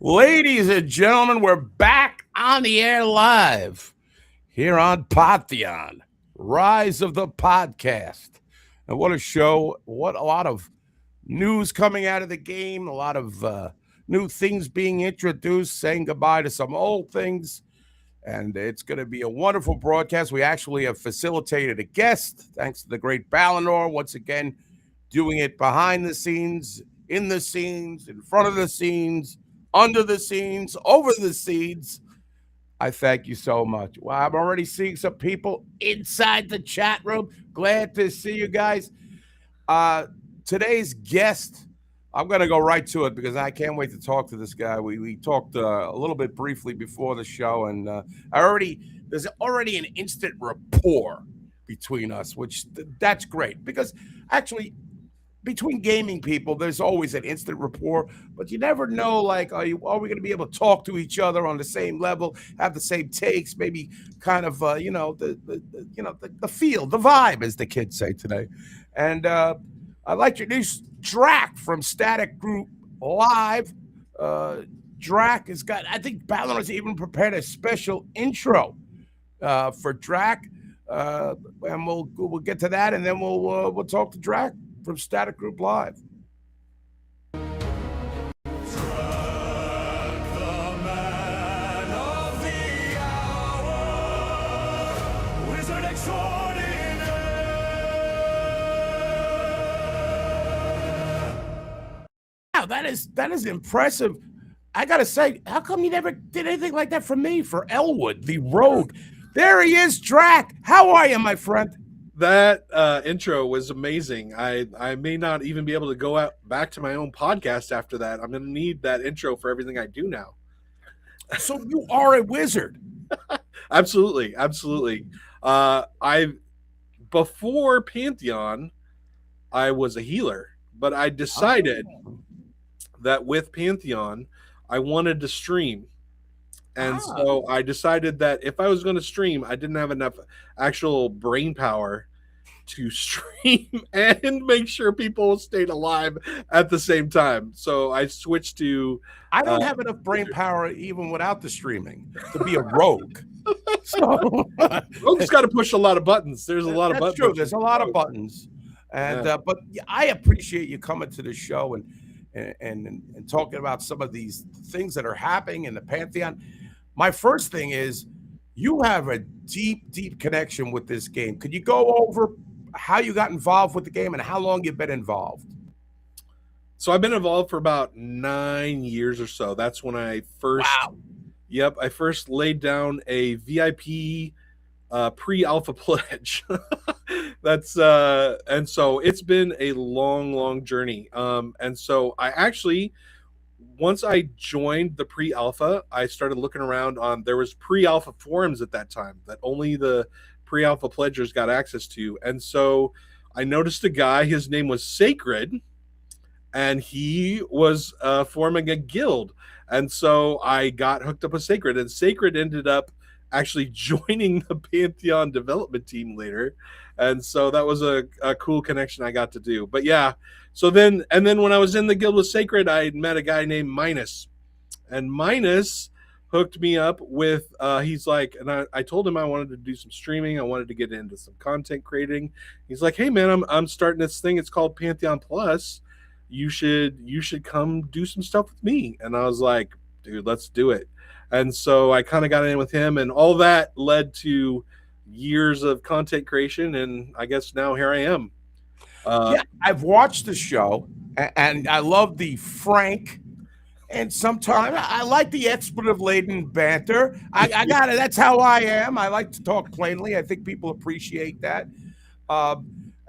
Ladies and gentlemen, we're back on the air live here on Pantheon, Rise of the Podcast. And what a show. What a lot of news coming out of the game, a lot of new things being introduced, saying goodbye to some old things. And it's going to be a wonderful broadcast. We actually have facilitated a guest, thanks to the great Ballinor, once again, doing it behind the scenes, in the scenes, in front of the scenes, under the scenes, over the scenes. I thank you so much. Well, I'm already seeing some people inside the chat room. Glad to see you guys. Today's guest, I'm going to go right to it because I can't wait to talk to this guy. We talked a little bit briefly before the show, and there's already an instant rapport between us, which that's great because actually between gaming people, there's always an instant rapport, but you never know, like, are we going to be able to talk to each other on the same level, have the same takes, maybe kind of, the feel, the vibe, as the kids say today. And I'd like to introduce Drac from Static Group Live. Drac has got, I think Ballon has even prepared a special intro for Drac. And we'll get to that, and then we'll talk to Drac from Static Group Live. Wow, that is impressive. I gotta say, how come you never did anything like that for me, for Elwood, the Rogue? There he is, Drac. How are you, my friend? That intro was amazing. I may not even be able to go out back to my own podcast after that. I'm going to need that intro for everything I do now. So you are a wizard. Absolutely. Before Pantheon, I was a healer, but I decided that with Pantheon, I wanted to stream. And so I decided that if I was going to stream, I didn't have enough actual brain power to stream and make sure people stayed alive at the same time. So I switched to... I don't have enough brain power even without the streaming to be a rogue. So Rogue's got to push a lot of buttons. There's a lot of buttons. That's true. There's a lot of buttons. And but I appreciate you coming to the show and talking about some of these things that are happening in the Pantheon. My first thing is you have a deep connection with this game. Could you go over how you got involved with the game and how long you've been involved? So I've been involved for about 9 years or so. That's when I first, I first laid down a VIP pre-alpha pledge. That's and so it's been a long journey. And so I actually, once I joined the pre-alpha, I started looking around on, there was pre-alpha forums at that time that only the pre-alpha pledgers got access to. And so I noticed a guy, his name was Sacred, and he was forming a guild. And so I got hooked up with Sacred, and Sacred ended up actually joining the Pantheon development team later. And so that was a cool connection I got to do. But yeah, so then when I was in the guild with Sacred, I met a guy named Minus. And Minus hooked me up with, he's like, and I told him I wanted to do some streaming. I wanted to get into some content creating. He's like, hey man, I'm starting this thing. It's called Pantheon Plus. You should come do some stuff with me. And I was like, dude, let's do it. And so I kind of got in with him, and all that led to years of content creation. And I guess now here I am. I've watched the show, and I love the frank, and sometimes I like the expletive-laden banter. I got it. That's how I am. I like to talk plainly. I think people appreciate that.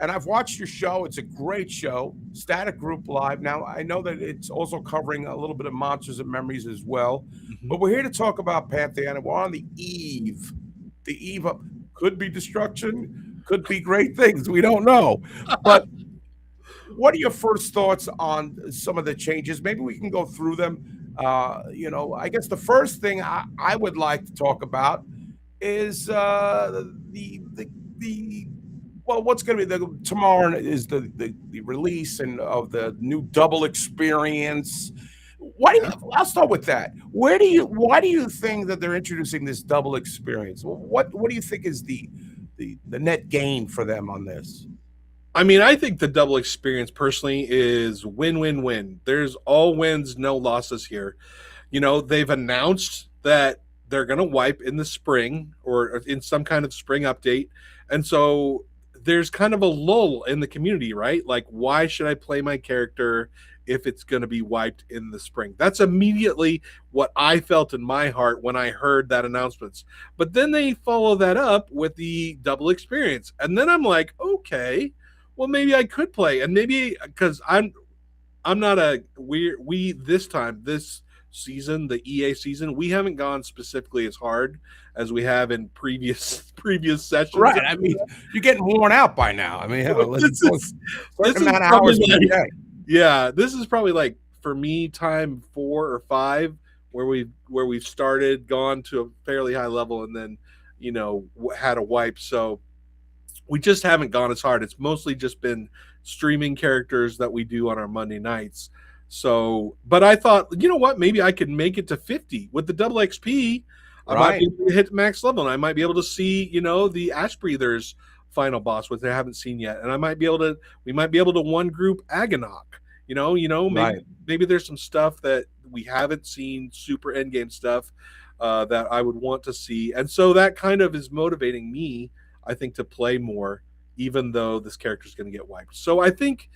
And I've watched your show. It's a great show, Static Group Live. Now, I know that it's also covering a little bit of Monsters and Memories as well. Mm-hmm. But we're here to talk about Pantheon, and we're on the eve of could be destruction, could be great things. We don't know. But what are your first thoughts on some of the changes? Maybe we can go through them. I guess the first thing I would like to talk about is what's going to be tomorrow is the release of the new double experience. Why do you, I'll start with that. Why do you think that they're introducing this double experience? What do you think is the net gain for them on this? I mean, I think the double experience personally is win win win. There's all wins, no losses here. You know, they've announced that they're going to wipe in the spring or in some kind of spring update. And so there's kind of a lull in the community, right? Like, why should I play my character if it's going to be wiped in the spring? That's immediately what I felt in my heart when I heard that announcement. But then they follow that up with the double experience. And then I'm like, okay, well, maybe I could play. And maybe because I'm not a we this time this season, the EA season, we haven't gone specifically as hard as we have in previous sessions. Right. I mean, you're getting worn out by now. I mean, this is certain amount of hours per day. Yeah, this is probably like for me time 4 or 5 where we've started, gone to a fairly high level, and then had a wipe. So we just haven't gone as hard. It's mostly just been streaming characters that we do on our Monday nights. So, but I thought, you know what? Maybe I could make it to 50 with the double XP. I might be able to hit max level, and I might be able to see, the Ash Breathers final boss, which I haven't seen yet. And we might be able to one group Agonok. Maybe there's some stuff that we haven't seen, super endgame stuff that I would want to see. And so that kind of is motivating me, I think, to play more, even though this character is going to get wiped. So I think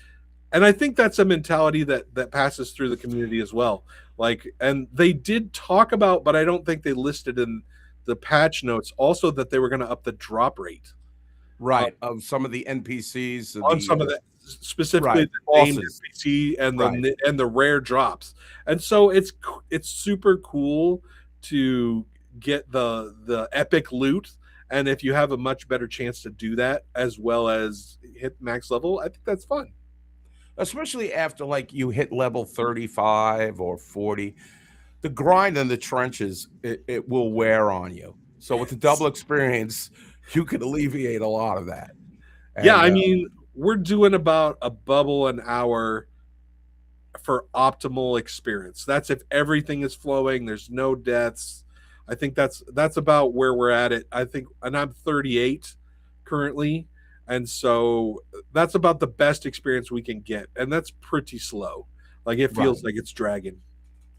that's a mentality that passes through the community as well. And they did talk about, but I don't think they listed in the patch notes also that they were going to up the drop rate. Right. Of some of the NPCs. On some of the, specifically the named NPC and the rare drops. And so it's super cool to get the epic loot. And if you have a much better chance to do that as well as hit max level, I think that's fun. Especially after you hit level 35 or 40, the grind in the trenches, it will wear on you. So with the double experience, you could alleviate a lot of that. And, yeah, I mean, we're doing about a bubble an hour for optimal experience. That's if everything is flowing, there's no deaths. I think that's about where we're at it. I think, and I'm 38 currently. And so that's about the best experience we can get. And that's pretty slow. It feels like it's dragging.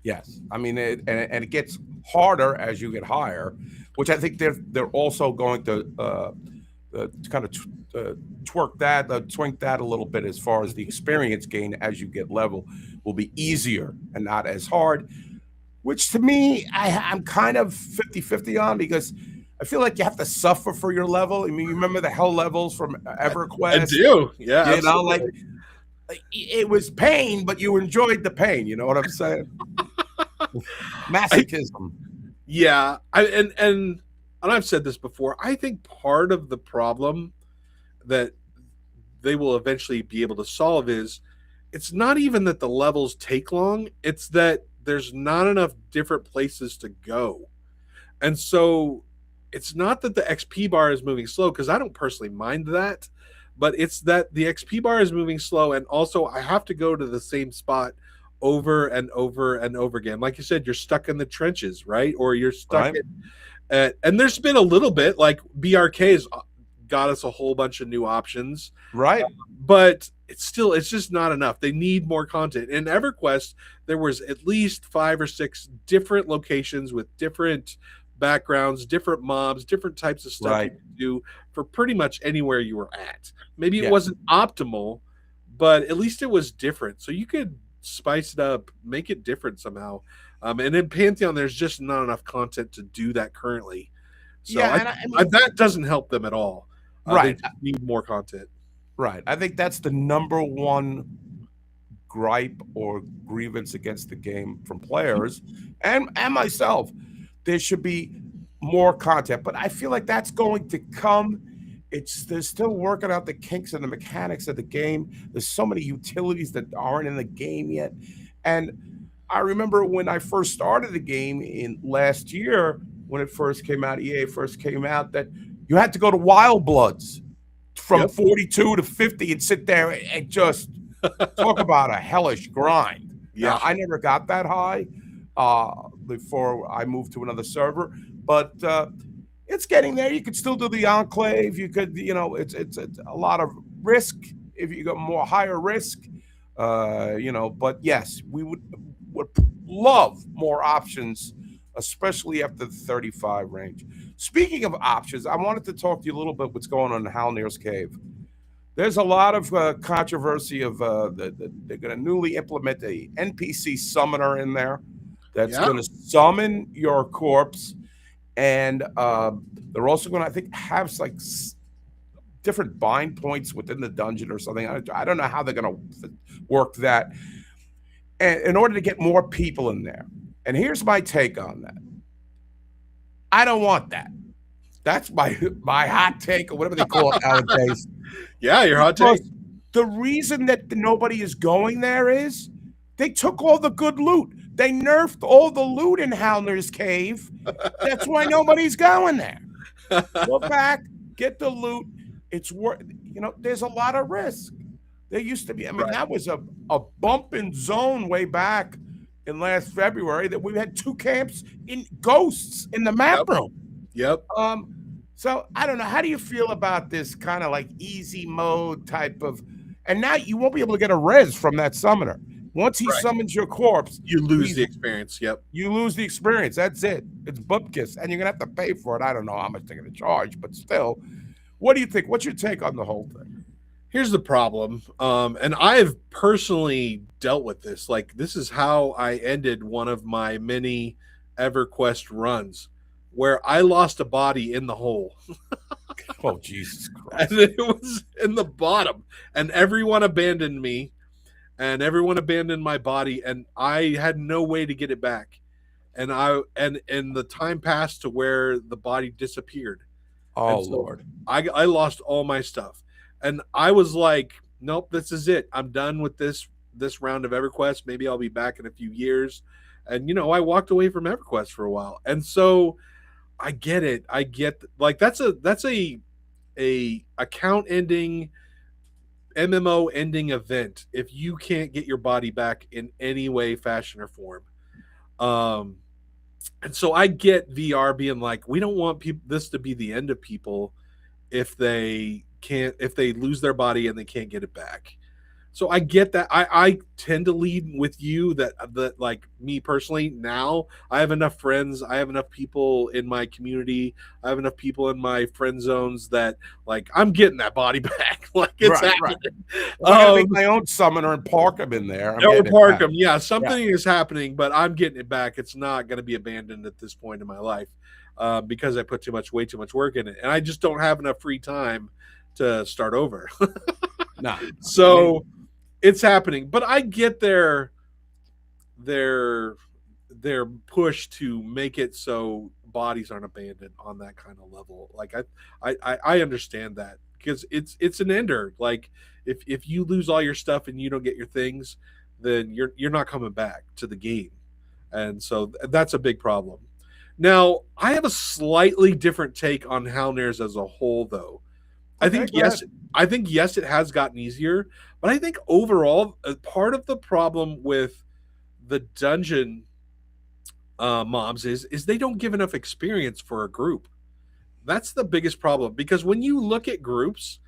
Yes. I mean, it gets harder as you get higher, which I think they're also going to kind of twink that a little bit as far as the experience gain as you get level will be easier and not as hard, which to me, I'm kind of 50-50 on, because I feel like you have to suffer for your level. I mean, you remember the hell levels from EverQuest? I do. Yeah. It was pain, but you enjoyed the pain. You know what I'm saying? Masochism. Yeah. And I've said this before. I think part of the problem that they will eventually be able to solve is it's not even that the levels take long. It's that there's not enough different places to go. And so it's not that the XP bar is moving slow, because I don't personally mind that, but it's that the XP bar is moving slow, and also I have to go to the same spot over and over and over again. Like you said, you're stuck in the trenches, right? Or you're stuck and there's been a little bit, like BRK's got us a whole bunch of new options. Right. But it's just not enough. They need more content. In EverQuest, there was at least 5 or 6 different locations with different backgrounds, different mobs, different types of stuff you could do for pretty much anywhere you were at. Maybe it wasn't optimal, but at least it was different. So you could spice it up, make it different somehow. And in Pantheon, there's just not enough content to do that currently. So that doesn't help them at all. They need more content. Right. I think that's the number one gripe or grievance against the game from players and myself. There should be more content, but I feel like that's going to come. They're still working out the kinks and the mechanics of the game. There's so many utilities that aren't in the game yet. And I remember when I first started the game in last year, when it first came out, EA first came out, that you had to go to Wild Bloods from 42 to 50 and sit there and just talk about a hellish grind. Yeah. Now, I never got that high before I moved to another server, but it's getting there. You could still do the enclave. You could, it's a lot of risk if you got more higher risk, But yes, we would love more options, especially after the 35 range. Speaking of options, I wanted to talk to you a little bit what's going on in Halnir's Cave. There's a lot of controversy of they're going to newly implement a NPC summoner in there that's Yeah. going to summon your corpse, and they're also going to, I think, have like different bind points within the dungeon or something. I don't know how they're going to work that, and in order to get more people in there. And here's my take on that. I don't want that. That's my hot take, or whatever they call it nowadays. Yeah, your hot take. The reason that nobody is going there is they took all the good loot. They nerfed all the loot in Halnir's Cave. That's why nobody's going there. Go back, get the loot. It's worth, there's a lot of risk. There used to be, that was a bumping zone way back in last February that we had 2 camps in ghosts in the map room. Yep. So I don't know. How do you feel about this kind of like easy mode type of? And now you won't be able to get a res from that summoner. Once he summons your corpse, you lose the experience. Yep. You lose the experience. That's it. It's bupkis, and you're gonna have to pay for it. I don't know how much they're gonna charge, but still. What do you think? What's your take on the whole thing? Here's the problem. And I've personally dealt with this. Like, this is how I ended one of my many EverQuest runs, where I lost a body in the hole. Oh, Jesus Christ. And it was in the bottom. And everyone abandoned me. And everyone abandoned my body. And I had no way to get it back. And the time passed to where the body disappeared. Oh, so Lord. I lost all my stuff. And I was like, nope, this is it. I'm done with this round of EverQuest. Maybe I'll be back in a few years. And, I walked away from EverQuest for a while. And so I get it. I get, like, that's a account ending, MMO ending event if you can't get your body back in any way, fashion, or form. And so I get VR being like, we don't want this to be the end of people if they lose their body and they can't get it back. So I get that. I tend to lead with you that like me personally, now I have enough friends. I have enough people in my community. I have enough people in my friend zones that, like, I'm getting that body back. Like, it's happening. Right. I'm going to make my own summoner and park them in there. Or park them. Yeah, something is happening, but I'm getting it back. It's not going to be abandoned at this point in my life because I put way too much work in it. And I just don't have enough free time to start over. No. So it's happening, but I get their push to make it so bodies aren't abandoned on that kind of level. Like I understand that, because it's an ender. Like, if you lose all your stuff and you don't get your things, then you're not coming back to the game, and so that's a big problem. Now, I have a slightly different take on Halnir's as a whole, though. I think yes, it has gotten easier, but I think overall, part of the problem with the dungeon mobs is they don't give enough experience for a group. That's the biggest problem, because when you look at groups,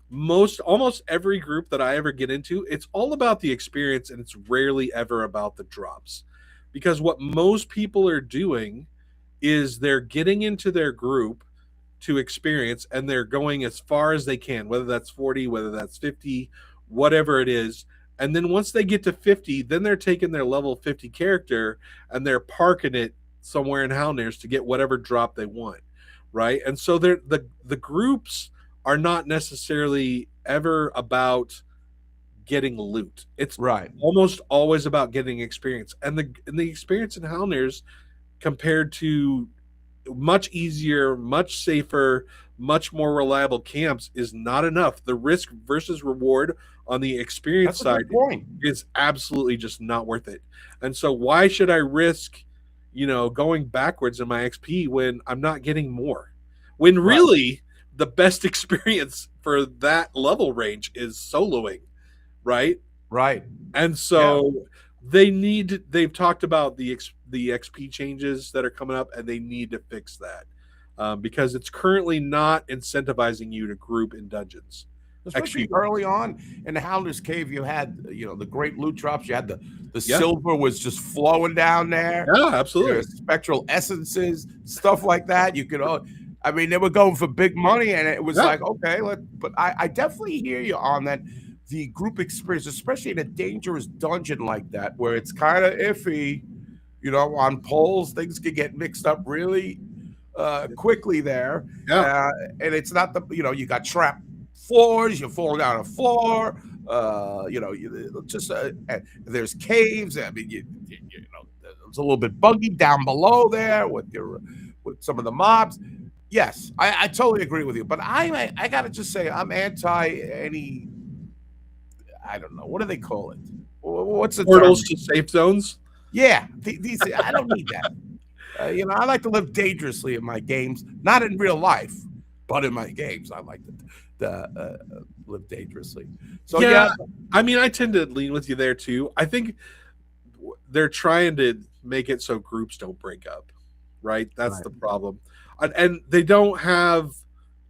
almost every group that I ever get into, it's all about the experience, and it's rarely ever about the drops. Because what most people are doing is they're getting into their group to experience, and they're going as far as they can, whether that's 40, whether that's 50, whatever it is. And then once they get to 50, then they're taking their level 50 character and they're parking it somewhere in Halnir's to get whatever drop they want, right? And so the groups are not necessarily ever about getting loot. It's almost always about getting experience. And the experience in Halnir's, compared to much easier, much safer, much more reliable camps, is not enough. The risk versus reward on the experience side is absolutely just not worth it. And so why should I risk, going backwards in my XP when I'm not getting more? When really the best experience for that level range is soloing, right? Right. And so they've talked about the XP changes that are coming up, and they need to fix that because it's currently not incentivizing you to group in dungeons. Especially XP. early on in the Howler's Cave, you had the great loot drops. You had the Yeah. silver was just flowing down there. Yeah, absolutely. There's spectral essences, stuff like that. You could, I mean, they were going for big money, and it was Yeah. like, okay, but I definitely hear you on that. The group experience, especially in a dangerous dungeon like that, where it's kind of iffy, on poles, things can get mixed up really quickly there. Yeah. And it's not you got trapped floors, you fall down a floor, there's caves. I mean, it's a little bit buggy down below there with some of the mobs. Yes, I totally agree with you, but I gotta just say I'm anti any. I don't know, what do they call it? What's the Portals term? to safe zones? Yeah, these I don't need that. I like to live dangerously in my games, not in real life, but in my games, I like to live dangerously. So yeah, I mean, I tend to lean with you there too. I think they're trying to make it so groups don't break up, right? That's Right. the problem, and they don't have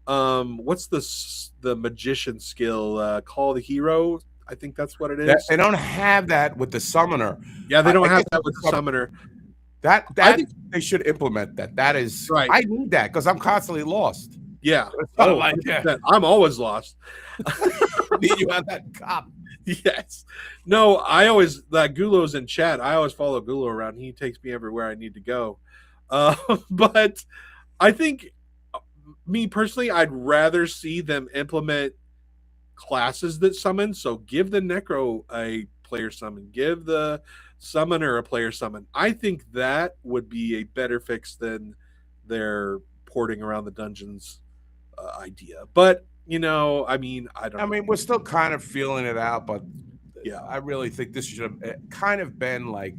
what's the magician skill? Call the hero. I think that's what it is. they don't have that with the summoner. Yeah, they don't I have guess that with the summoner. That I think- they should implement that. That is Right. I need that because I'm constantly lost. Yeah. Oh, like that. 100%. I'm always lost. You have that cop. Yes. No, I always that Gulo's in chat. I always follow Gulo around. He takes me everywhere I need to go. But I think me personally, I'd rather see them implement classes that summon. So give the Necro a player summon, give the Summoner a player summon. I think that would be a better fix than their porting around the dungeons idea. But I mean, I don't. I mean, we're still kind of feeling it out, but Yeah. I really think this should have kind of been like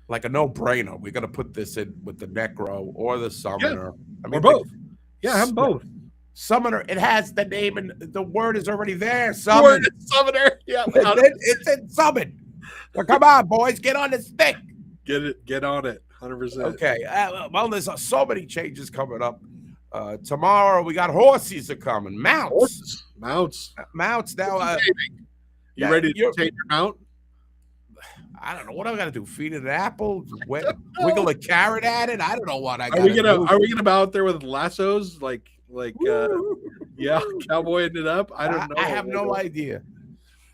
a no-brainer. We're gonna put this in with the Necro or the Summoner. I mean, or both. Yeah, have both. Summoner. It has the name and the word is already there. Summon. Summoner. Yeah. It's in summon. So come on, boys, get on the stick. Get on it. 100%. Okay. Well, there's so many changes coming up. Tomorrow we got horses are coming. Mounts. Mounts. Mounts now. You ready to take your mount? I don't know what I got to do. Feed it an apple, wiggle a carrot at it. I don't know what I got. Are we gonna be out there with lassos like cowboying it up? I don't know. I have no idea.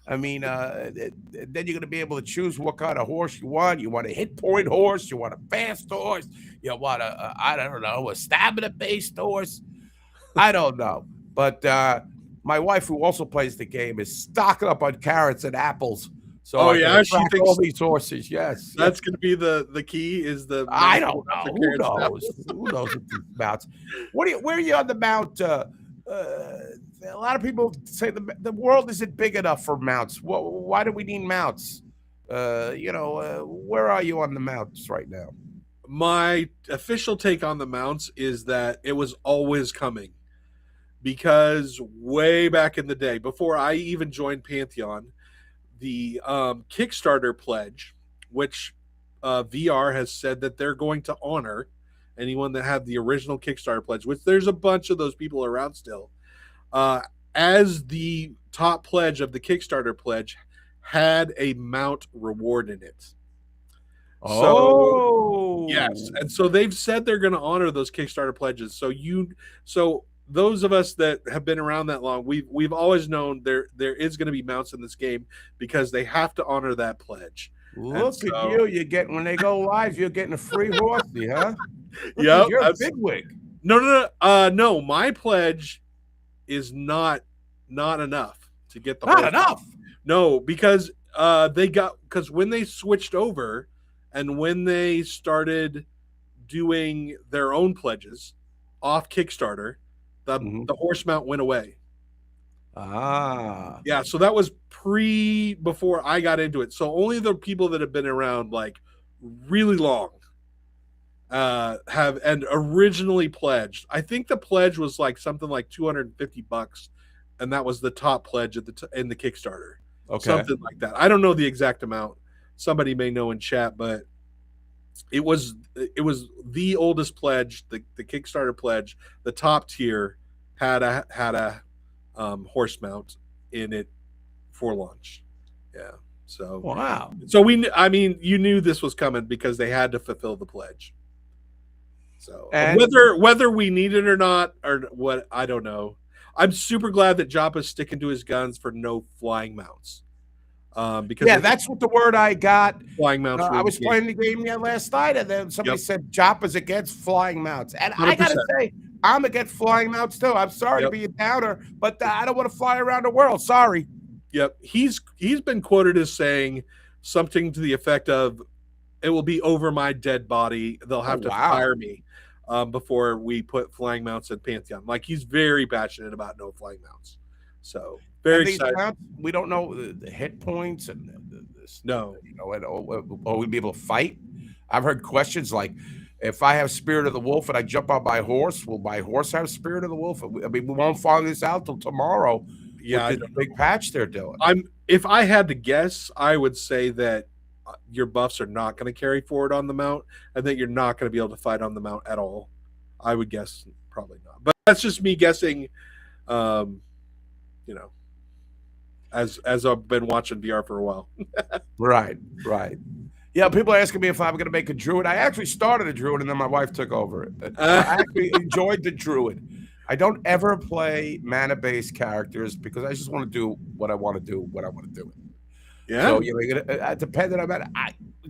I mean, then you're going to be able to choose what kind of horse you want. You want a hit point horse. You want a fast horse. You want I don't know, a stamina-based horse. I don't know. But my wife, who also plays the game, is stocking up on carrots and apples. So she thinks all these horses. Yes, that's going to be the key. Is the I don't know. Who knows? Who knows with these mounts? Where are you on the mount? A lot of people say the world isn't big enough for mounts. Why do we need mounts? Where are you on the mounts right now? My official take on the mounts is that it was always coming, because way back in the day, before I even joined Pantheon, the Kickstarter pledge, which VR has said that they're going to honor anyone that had the original Kickstarter pledge, which there's a bunch of those people around still. As the top pledge of the Kickstarter pledge had a mount reward in it. Oh, yes. And so they've said they're going to honor those Kickstarter pledges. So those of us that have been around that long, we've always known there is going to be mounts in this game because they have to honor that pledge. Look at you! You get when they go live, you're getting a free horsey, huh? Yeah, you're a bigwig. No. My pledge is not enough to get the not enough. No, because when they switched over and when they started doing their own pledges off Kickstarter, the horse mount went away. Yeah, so that was before I got into it. So only the people that have been around like really long have and originally pledged. I think the pledge was like something like $250, and that was the top pledge in the Kickstarter. Okay, something like that. I don't know the exact amount. somebody may know in chat, but it was the oldest pledge, the Kickstarter pledge. The top tier had a horse mount in it for launch. Yeah. So Wow. So I mean, you knew this was coming because they had to fulfill the pledge. So And whether we need it or not, or what, I don't know. I'm super glad that Joppa's sticking to his guns for no flying mounts. Because yeah, that's what the word I got. Flying mounts. I was playing the game last night, and then somebody said Joppa's against flying mounts, and 100%. I gotta say, I'm against flying mounts too. I'm sorry to be a downer, but I don't want to fly around the world. Sorry. Yep, he's been quoted as saying something to the effect of, "It will be over my dead body. They'll have to fire me before we put flying mounts at Pantheon." Like, he's very passionate about no flying mounts. So very excited. Mounts, we don't know the hit points and no, you know, will we be able to fight? I've heard questions like, if I have Spirit of the Wolf and I jump on my horse, will my horse have Spirit of the Wolf? I mean, we won't find this out till tomorrow. Yeah, with the big patch they're doing. If I had to guess, I would say that your buffs are not going to carry forward on the mount, and that you're not going to be able to fight on the mount at all. I would guess probably not, but that's just me guessing. You know, as I've been watching VR for a while. Right. Yeah, people are asking me if I'm going to make a druid. I actually started a druid, and then my wife took over it. I actually enjoyed the druid. I don't ever play mana-based characters because I just want to do what I want to do when I want to do it. Yeah. So, you know, depending on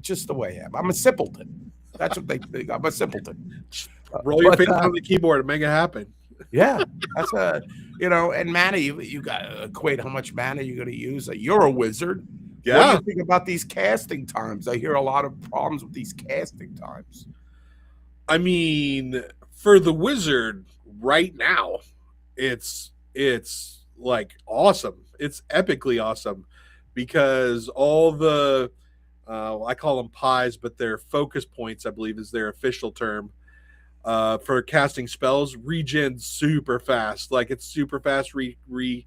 just the way I am. I'm a simpleton. That's what they think. I'm a simpleton. Roll your finger on the keyboard and make it happen. Yeah, that's you know, and mana, you got to equate how much mana you're going to use. You're a wizard. Yeah. What do you think about these casting times? I hear a lot of problems with these casting times. I mean, for the wizard right now, it's like awesome. It's epically awesome because all the I call them pies, but they're focus points, I believe is their official term, for casting spells, regen super fast. Like, it's super fast regen,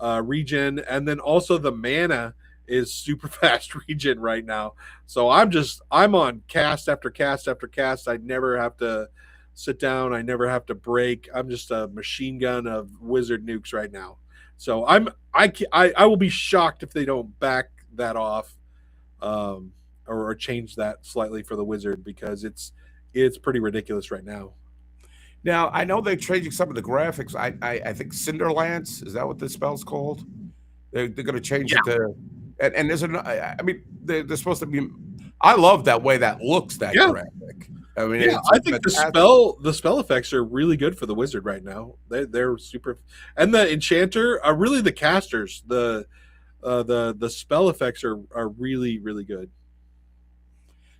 and then also the mana is super fast regen right now. So I'm on cast after cast after cast. I never have to sit down. I never have to break. I'm just a machine gun of wizard nukes right now. So I will be shocked if they don't back that off, or change that slightly for the wizard, because it's pretty ridiculous right now. Now, I know they're changing some of the graphics. I think Cinderlance, is that what the spell's called? They're going to change it to, and there's I mean, they're supposed to be. I love that way that looks, that graphic. I mean, I think the spell effects are really good for the wizard right now. They're super, and the enchanter are really the casters. The spell effects are really, really good.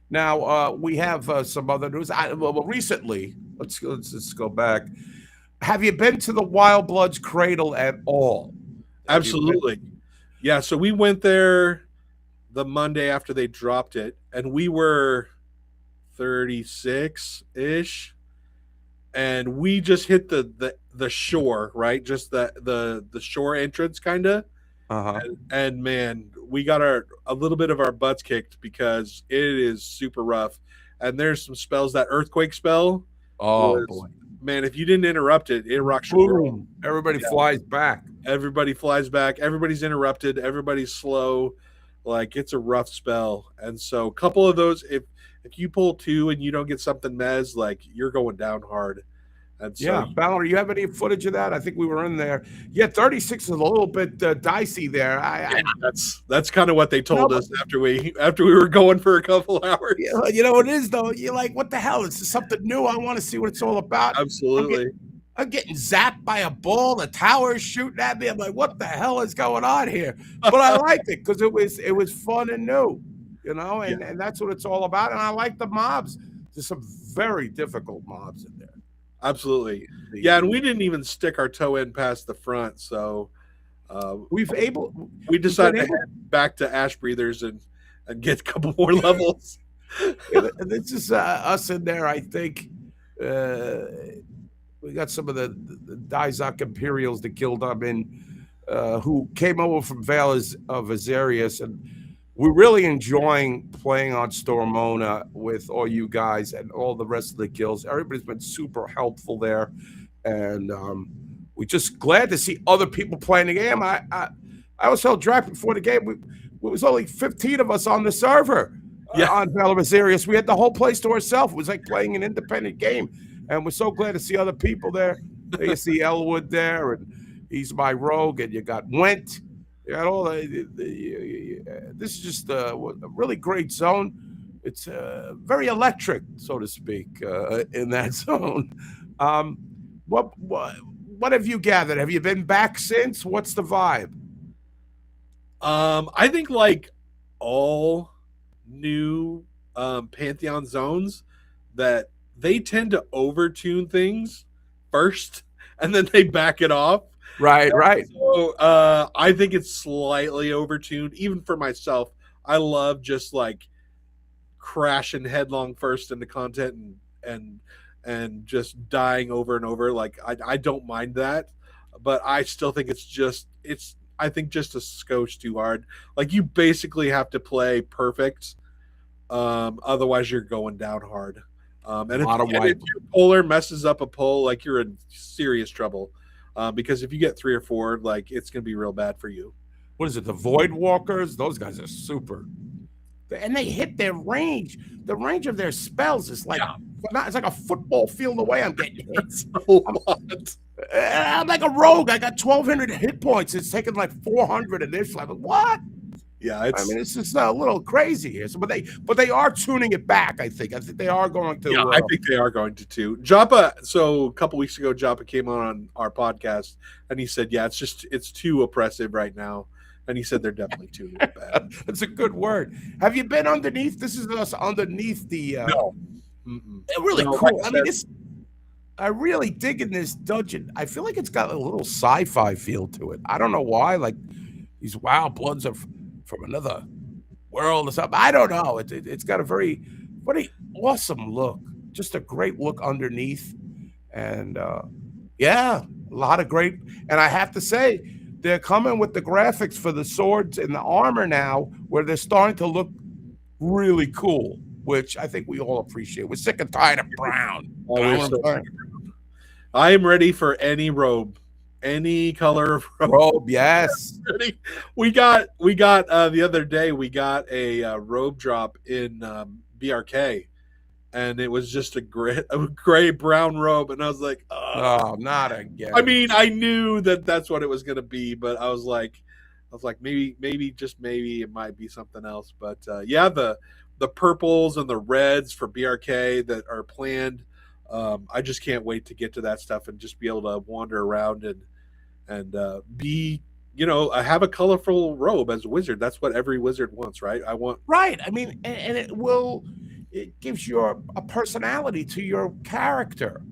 Now we have some other news. Well, recently, let's go back. Have you been to the Wild Bloods Cradle at all? Absolutely. Yeah, so we went there the Monday after they dropped it, and we were 36-ish, and we just hit the shore, right? Just the shore entrance, kind of. And man, we got a little bit of our butts kicked because it is super rough, and there's some spells. That earthquake spell, boy, man, if you didn't interrupt it, it rocks your world. Everybody flies back. Everybody flies back. Everybody's interrupted. Everybody's slow. Like, it's a rough spell. And so a couple of those, if you pull two and you don't get something mez, like, you're going down hard. And so, Fowler, you have any footage of that? I think we were in there. Yeah, 36 is a little bit dicey there. That's kind of what they told us after we were going for a couple hours. You know what it is, though? You're like, what the hell? It's something new. I want to see what it's all about. Absolutely. I'm getting zapped by a ball. The tower is shooting at me. I'm like, what the hell is going on here? But I liked it because it was fun and new, you know, and that's what it's all about. And I like the mobs. There's some very difficult mobs in there. Absolutely. Yeah, and we didn't even stick our toe in past the front, so we decided to head back to Ash Breathers and get a couple more levels. This is us in there, I think. We got some of the Dizak Imperials, the Gildabin, who came over from Vale of Azarius, and we're really enjoying playing on Stormona with all you guys and all the rest of the guilds. Everybody's been super helpful there, and we're just glad to see other people playing the game. I was told Drac before the game, it was only 15 of us on the server on Belarus Arius. We had the whole place to ourselves. It was like playing an independent game, and we're so glad to see other people there. You see Elwood there, and he's my rogue, and you got Went. You got all this is just a really great zone. It's very electric, so to speak, in that zone. What have you gathered? Have you been back since? What's the vibe? I think like all new Pantheon zones that they tend to overtune things first and then they back it off. Right. So I think it's slightly overtuned, even for myself. I love just like crashing headlong first into content and just dying over and over. Like I don't mind that, but I still think it's I think just a skosh too hard. Like you basically have to play perfect, otherwise you're going down hard. And if your polar messes up a pull, like you're in serious trouble. Because if you get 3 or 4, like it's gonna be real bad for you. What is it? The Void Walkers? Those guys are super, and they hit their range. The range of their spells is like it's like a football field away. I'm getting hits. I'm like a rogue. I got 1,200 hit points. It's taking like 400 initially. I'm like, what? Yeah, it's just a little crazy here. So, but they are tuning it back. I think they are going to. Yeah, I think they are going to too. Joppa. So a couple weeks ago, Joppa came on our podcast and he said, "Yeah, it's too oppressive right now." And he said they're definitely tuning it back. That's a good word. Have you been underneath? This is us underneath the. No. They're really cool. Like I mean, I really dig in this dungeon. I feel like it's got a little sci-fi feel to it. I don't know why. Like these wild bloods are from another world or something. I don't know. It's got a very awesome look. Just a great look underneath. And a lot of great. And I have to say, they're coming with the graphics for the swords and the armor now, where they're starting to look really cool, which I think we all appreciate. We're sick and tired of brown. I am ready for any robe. Any color of robe, yes. We got the other day we got a robe drop in BRK, and it was just a gray brown robe, and I was like, oh, not again. I mean, I knew that's what it was going to be, but I was like maybe it might be something else. But the purples and the reds for BRK that are planned. I just can't wait to get to that stuff and just be able to wander around and be, have a colorful robe as a wizard. That's what every wizard wants, right? Right. I mean, and it gives you a personality to your character,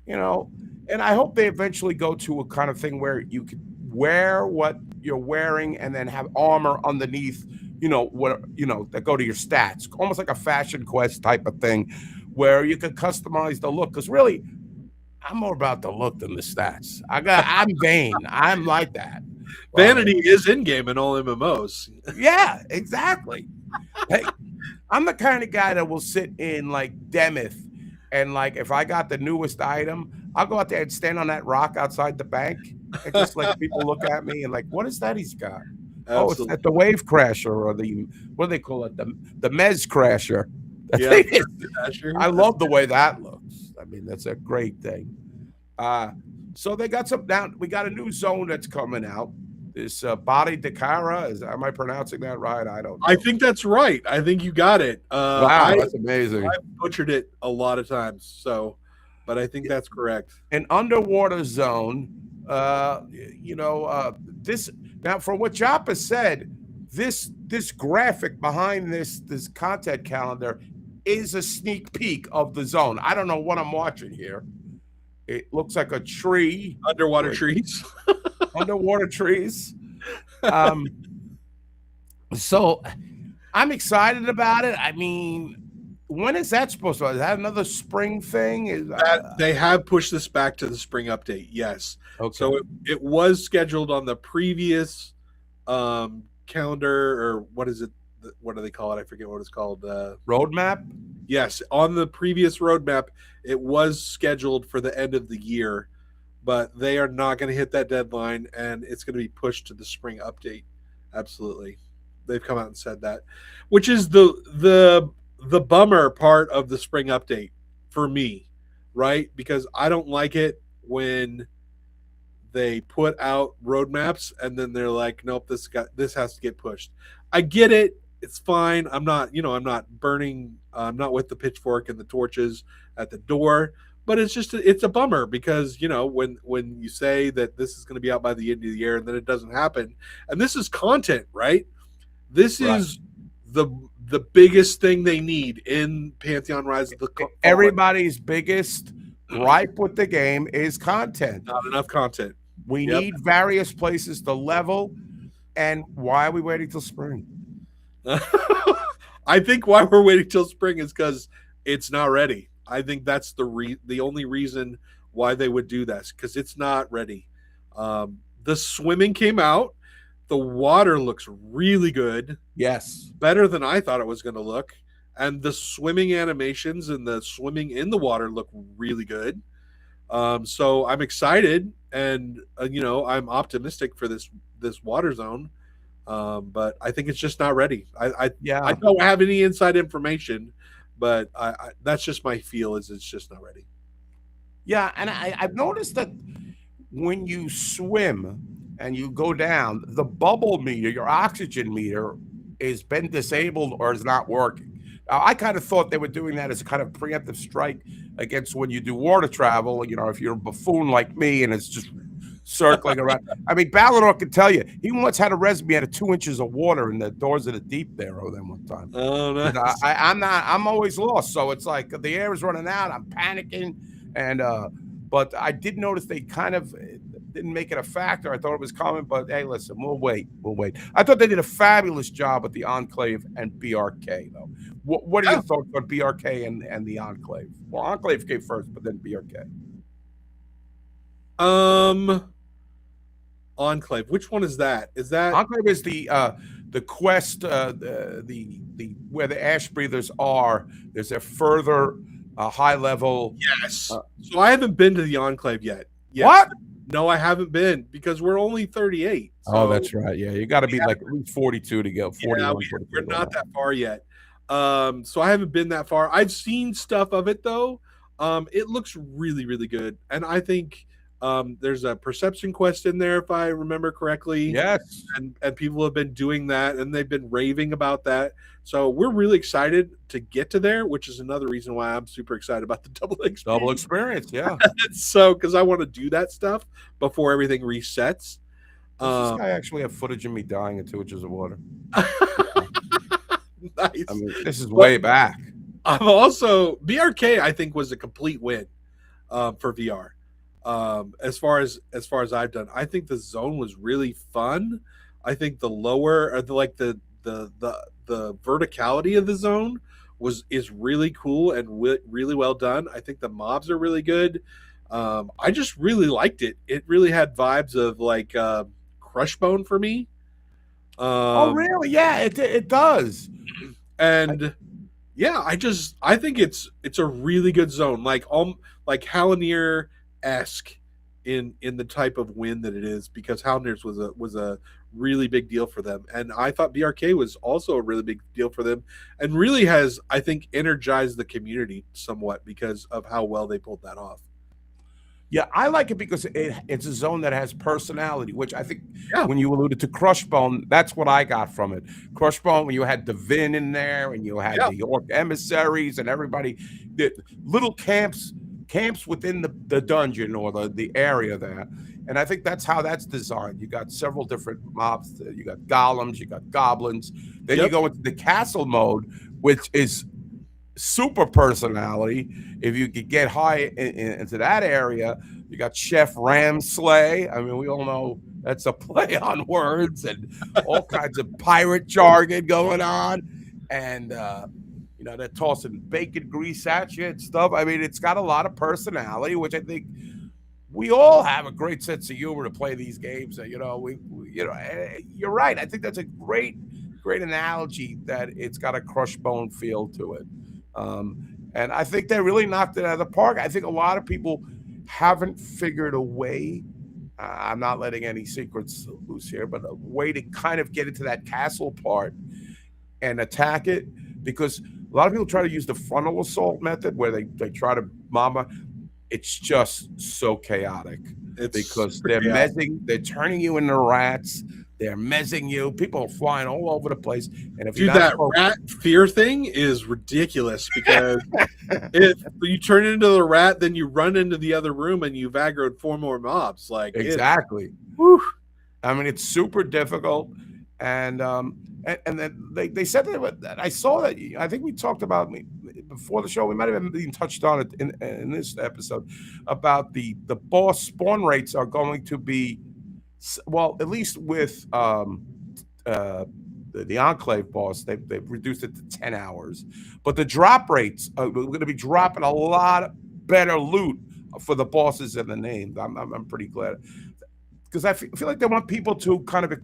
and I hope they eventually go to a kind of thing where you could wear what you're wearing and then have armor underneath, that go to your stats, almost like a Fashion Quest type of thing, where you could customize the look. Because really, I'm more about the look than the stats. I'm vain. I'm like that. Vanity is in game in all MMOs. Yeah, exactly. Hey, I'm the kind of guy that will sit in like Demeth, and like if I got the newest item, I'll go out there and stand on that rock outside the bank, and just like people look at me and like, what is that he's got? Absolutely. Oh, it's at the Wave Crasher, or the what do they call it? The Mez Crasher. Yeah, I love the way that looks. I mean, that's a great thing. So they got we got a new zone that's coming out. This Body Dakara. Am I pronouncing that right? I don't know. I think that's right. I think you got it. Wow, that's amazing. I butchered it a lot of times, but I think that's correct. An underwater zone. This now, from what Joppa said, this graphic behind this content calendar is a sneak peek of the zone. I don't know what I'm watching here. It looks like a tree. Underwater trees. Underwater trees. So I'm excited about it. I mean, when is that supposed to? Is that another spring thing? They have pushed this back to the spring update. Yes. Okay. So it was scheduled on the previous calendar, or what is it? what do they call it? I forget what it's called. Roadmap. Yes, on the previous roadmap, it was scheduled for the end of the year, but they are not going to hit that deadline, and it's going to be pushed to the spring update. Absolutely, they've come out and said that, which is the bummer part of the spring update for me, right? Because I don't like it when they put out roadmaps and then they're like, nope, this has to get pushed. I get it. It's fine. I'm not, I'm not burning. I'm not with the pitchfork and the torches at the door. But it's a bummer because when you say that this is going to be out by the end of the year and then it doesn't happen, and this is content, right? This is the biggest thing they need in Pantheon Rise of the Fallen. Everybody's biggest gripe with the game is content. Not enough content. We need various places to level. And why are we waiting till spring? I think why we're waiting till spring is because it's not ready. I think that's the only reason why they would do this, because it's not ready. The swimming came out. The water looks really good. Yes. Better than I thought it was going to look. And the swimming animations and the swimming in the water look really good. So I'm excited, and I'm optimistic for this water zone. But I think it's just not ready. I don't have any inside information, but I that's just my feel, is it's just not ready. Yeah, and I've noticed that when you swim and you go down, the bubble meter, your oxygen meter, has been disabled or is not working. Now, I kind of thought they were doing that as a kind of preemptive strike against when you do water travel. If you're a buffoon like me and it's just circling around. I mean, Ballador can tell you, he once had a resume out of 2 inches of water in the doors of the deep there than one time. Oh, nice. I'm always lost. So it's like the air is running out. I'm panicking. And, but I did notice they kind of didn't make it a factor. I thought it was coming, but hey, listen, we'll wait. I thought they did a fabulous job with the Enclave and BRK, though. What are your thoughts on BRK and the Enclave? Well, Enclave came first, but then BRK. Enclave. Which one is that? Is that Enclave? Is the quest, the where the ash breathers are? There's a further high level. Yes. So I haven't been to the Enclave yet. Yes. What? No, I haven't been, because we're only 38. So oh, that's right. Yeah, you got to be like at least 42 to go. 41, we're not that far yet. So I haven't been that far. I've seen stuff of it though. It looks really, really good, and I think there's a perception quest in there, if I remember correctly. Yes, and people have been doing that, and they've been raving about that. So we're really excited to get to there, which is another reason why I'm super excited about the double experience. Yeah. So because I want to do that stuff before everything resets. Does this guy actually have footage of me dying in 2 inches of water? Nice. I mean, this is way back. I'm also BRK. I think was a complete win for VR. As far as I've done, I think the zone was really fun. I think the lower, or the verticality of the zone is really cool and really well done. I think the mobs are really good. I just really liked it. It really had vibes of like Crushbone for me. Oh, really? Yeah, it does. And yeah, I think it's a really good zone, like Halonir-esque in the type of win that it is, because Halonir's was a really big deal for them, and I thought BRK was also a really big deal for them, and really has, I think, energized the community somewhat because of how well they pulled that off. Yeah, I like it because it's a zone that has personality, which I think when you alluded to Crushbone, that's what I got from it. Crushbone, when you had Divin in there and you had the Orc emissaries and everybody, the little camps within the dungeon or the area there. And I think that's how that's designed. You got several different mobs. You got golems, you got goblins. Then you go into the castle mode, which is super personality. If you could get high into that area, you got Chef Ramslay. I mean, we all know that's a play on words and all kinds of pirate jargon going on. And, they're tossing bacon grease at you and stuff. I mean, it's got a lot of personality, which I think we all have a great sense of humor to play these games. You're right. I think that's a great great analogy that it's got a crushed bone feel to it. And I think they really knocked it out of the park. I think a lot of people haven't figured a way. I'm not letting any secrets loose here, but a way to kind of get into that castle part and attack it, because a lot of people try to use the frontal assault method where they try to mama. It's just so chaotic because they're turning you into rats. They're mezzing you. People are flying all over the place. And if that rat fear thing is ridiculous, because if you turn into the rat, then you run into the other room and you've aggroed 4 more mobs. Like exactly. I mean, it's super difficult. And then they said that I saw that. I think we talked about before the show. We might have even touched on it in this episode about the boss spawn rates are going to be, well, at least with the Enclave boss, they've reduced it to 10 hours. But the drop rates are going to be dropping a lot better loot for the bosses in the name. I'm pretty glad, because I feel like they want people to kind of,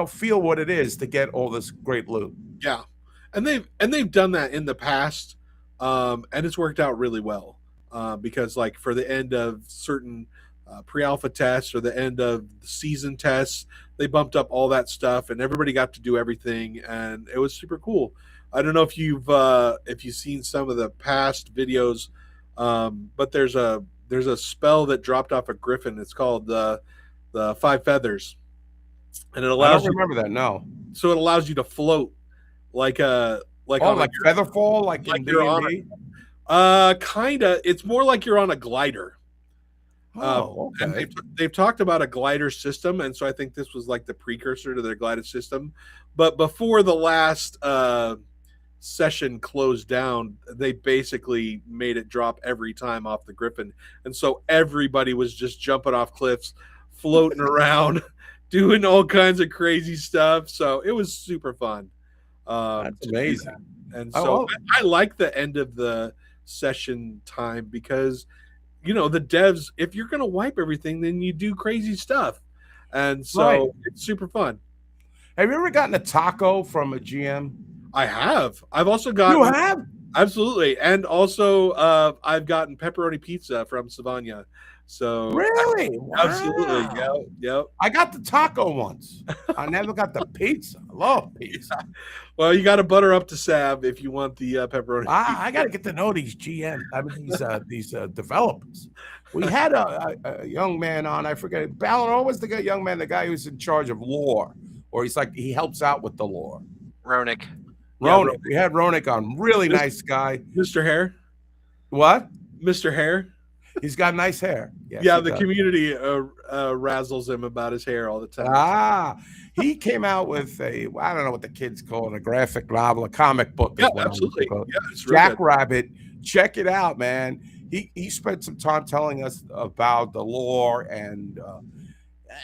feel what it is to get all this great loot. Yeah, and they've done that in the past, and it's worked out really well. Because like for the end of certain pre-alpha tests or the end of the season tests, they bumped up all that stuff, and everybody got to do everything, and it was super cool. I don't know if you've seen some of the past videos, but there's a spell that dropped off a griffin. It's called the 5 feathers. And it allows I don't remember that. No. So it allows you to float like Featherfall, like in D&D? Kinda. It's more like you're on a glider. Oh, okay. And they've talked about a glider system, and so I think this was like the precursor to their glider system. But before the last session closed down, they basically made it drop every time off the griffin, and so everybody was just jumping off cliffs, floating around, doing all kinds of crazy stuff. So it was super fun. That's amazing. And so I like the end of the session time, because the devs, if you're going to wipe everything, then you do crazy stuff. And so It's super fun. Have you ever gotten a taco from a GM? I have. I've also gotten... You have? Absolutely. And also I've gotten pepperoni pizza from Savannah. So really? Wow. Absolutely. Yep. I got the taco once. I never got the pizza. I love pizza. Yeah. Well, you got to butter up to Sav if you want the pepperoni. I got to get to know these GM. These developers. We had a young man on. I forget. Balor was the young man, the guy who's in charge of lore, or he helps out with the lore. Ronick. Ronick. We had Ronick on. Really nice guy. Mr. Hair. What? Mr. Hair. He's got nice hair. Yes, the community razzles him about his hair all the time. He came out with I don't know what the kids call it, a graphic novel, a comic book. Yeah, absolutely. Yeah, Jackrabbit. Check it out, man. He spent some time telling us about the lore and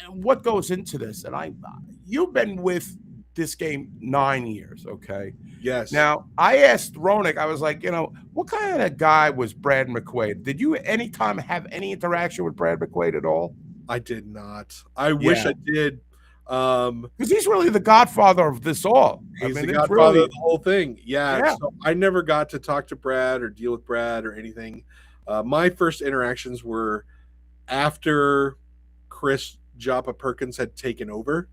what goes into this. And you've been with this game 9 years, okay? Yes. Now, I asked Ronick, I was like, what kind of guy was Brad McQuaid? Did you anytime have any interaction with Brad McQuaid at all? I did not. I wish I did. Because he's really the godfather of this all. He's the godfather of the whole thing. Yeah. So I never got to talk to Brad or deal with Brad or anything. My first interactions were after Chris Joppa Perkins had taken over.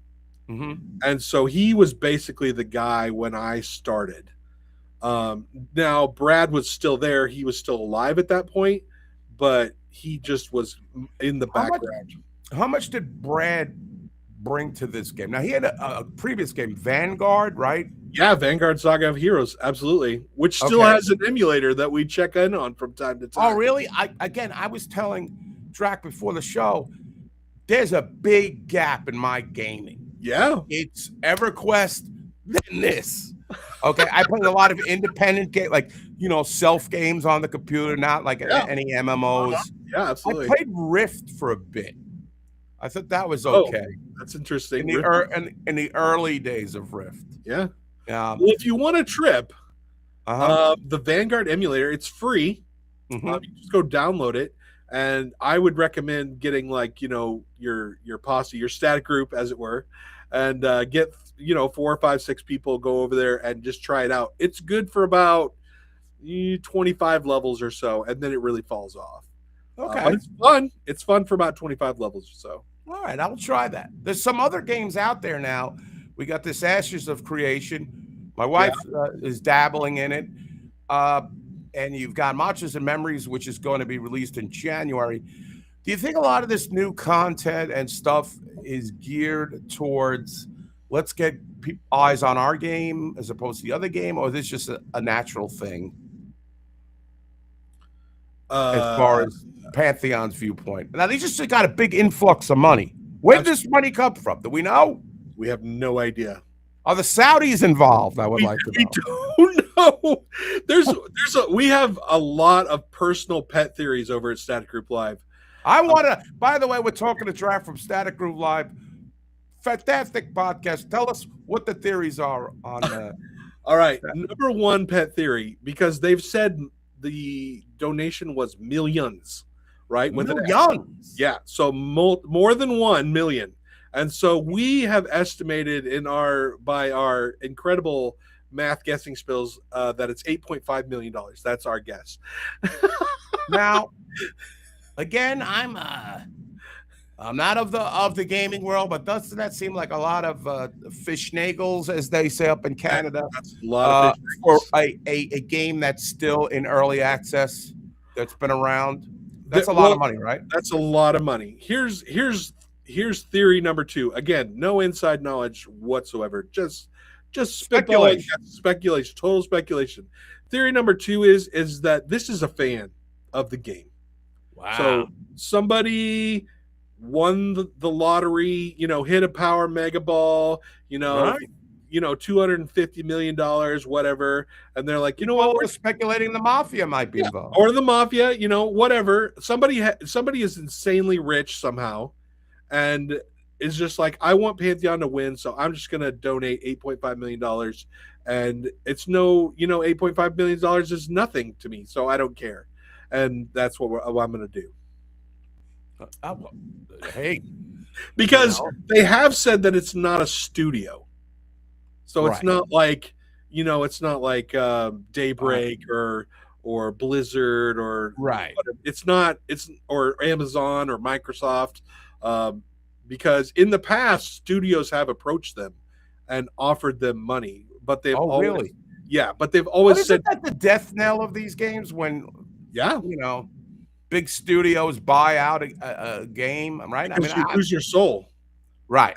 Mm-hmm. And so he was basically the guy when I started. Now Brad was still there. He was still alive at that point, but he just was in the background. How much did Brad bring to this game? Now he had a previous game, Vanguard, right? Yeah, Vanguard Saga of Heroes, absolutely. Which still has an emulator that we check in on from time to time. Oh, really? I was telling Drac before the show, there's a big gap in my gaming. Yeah. It's EverQuest, then this. Okay, I played a lot of independent game, self games on the computer, not like any MMOs. Yeah, absolutely. I played Rift for a bit. I thought that was okay. That's interesting. In the early days of Rift. Yeah. Well, if you want a trip, the Vanguard emulator, it's free. Mm-hmm. You just go download it. And I would recommend getting your posse, your static group, as it were, and get 4 or 5, 6 people go over there and just try it out. It's good for about 25 levels or so, and then it really falls off. Okay. But it's fun. It's fun for about 25 levels or so. All right, I will try that. There's some other games out there now. We got this Ashes of Creation. My wife is dabbling in it. And you've got Matches and Memories, which is going to be released in January. Do you think a lot of this new content and stuff is geared towards let's get eyes on our game as opposed to the other game, or is this just a natural thing as far as Pantheon's viewpoint? Now, they just got a big influx of money. Where did this money come from? Do we know? We have no idea. Are the Saudis involved? I would like to know. We don't know. We have a lot of personal pet theories over at Static Group Live. I want to, by the way, we're talking to Draft from Static Group Live. Fantastic podcast. Tell us what the theories are on all right. Number one pet theory, because they've said the donation was millions, right? Millions. Yeah. So more than 1 million. And so we have estimated by our incredible math guessing skills that it's $8.5 million. That's our guess. Now, again, I'm not of the gaming world, but doesn't that seem like a lot of fishnagels, as they say up in Canada? That's a lot of for a game that's still in early access, that's been around. That's a lot of money, right? That's a lot of money. Here's theory number 2. Again, no inside knowledge whatsoever. Just speculation. Speculation, total speculation. Theory number 2 is that this is a fan of the game. Wow. So somebody won the lottery, hit a power mega ball, Right. $250 million, whatever. And they're like, what? We're speculating the mafia might be involved. Or the mafia, whatever. Somebody is insanely rich somehow and is just like, I want Pantheon to win, so I'm just going to donate $8.5 million. And it's $8.5 million is nothing to me, so I don't care. And that's what I'm going to do. Hey, because they have said that it's not a studio, so it's not like Daybreak or Blizzard or it's not or Amazon or Microsoft, because in the past studios have approached them and offered them money, but they've always said that the death knell of these games when big studios buy out a game, right? I mean, you lose your soul, right?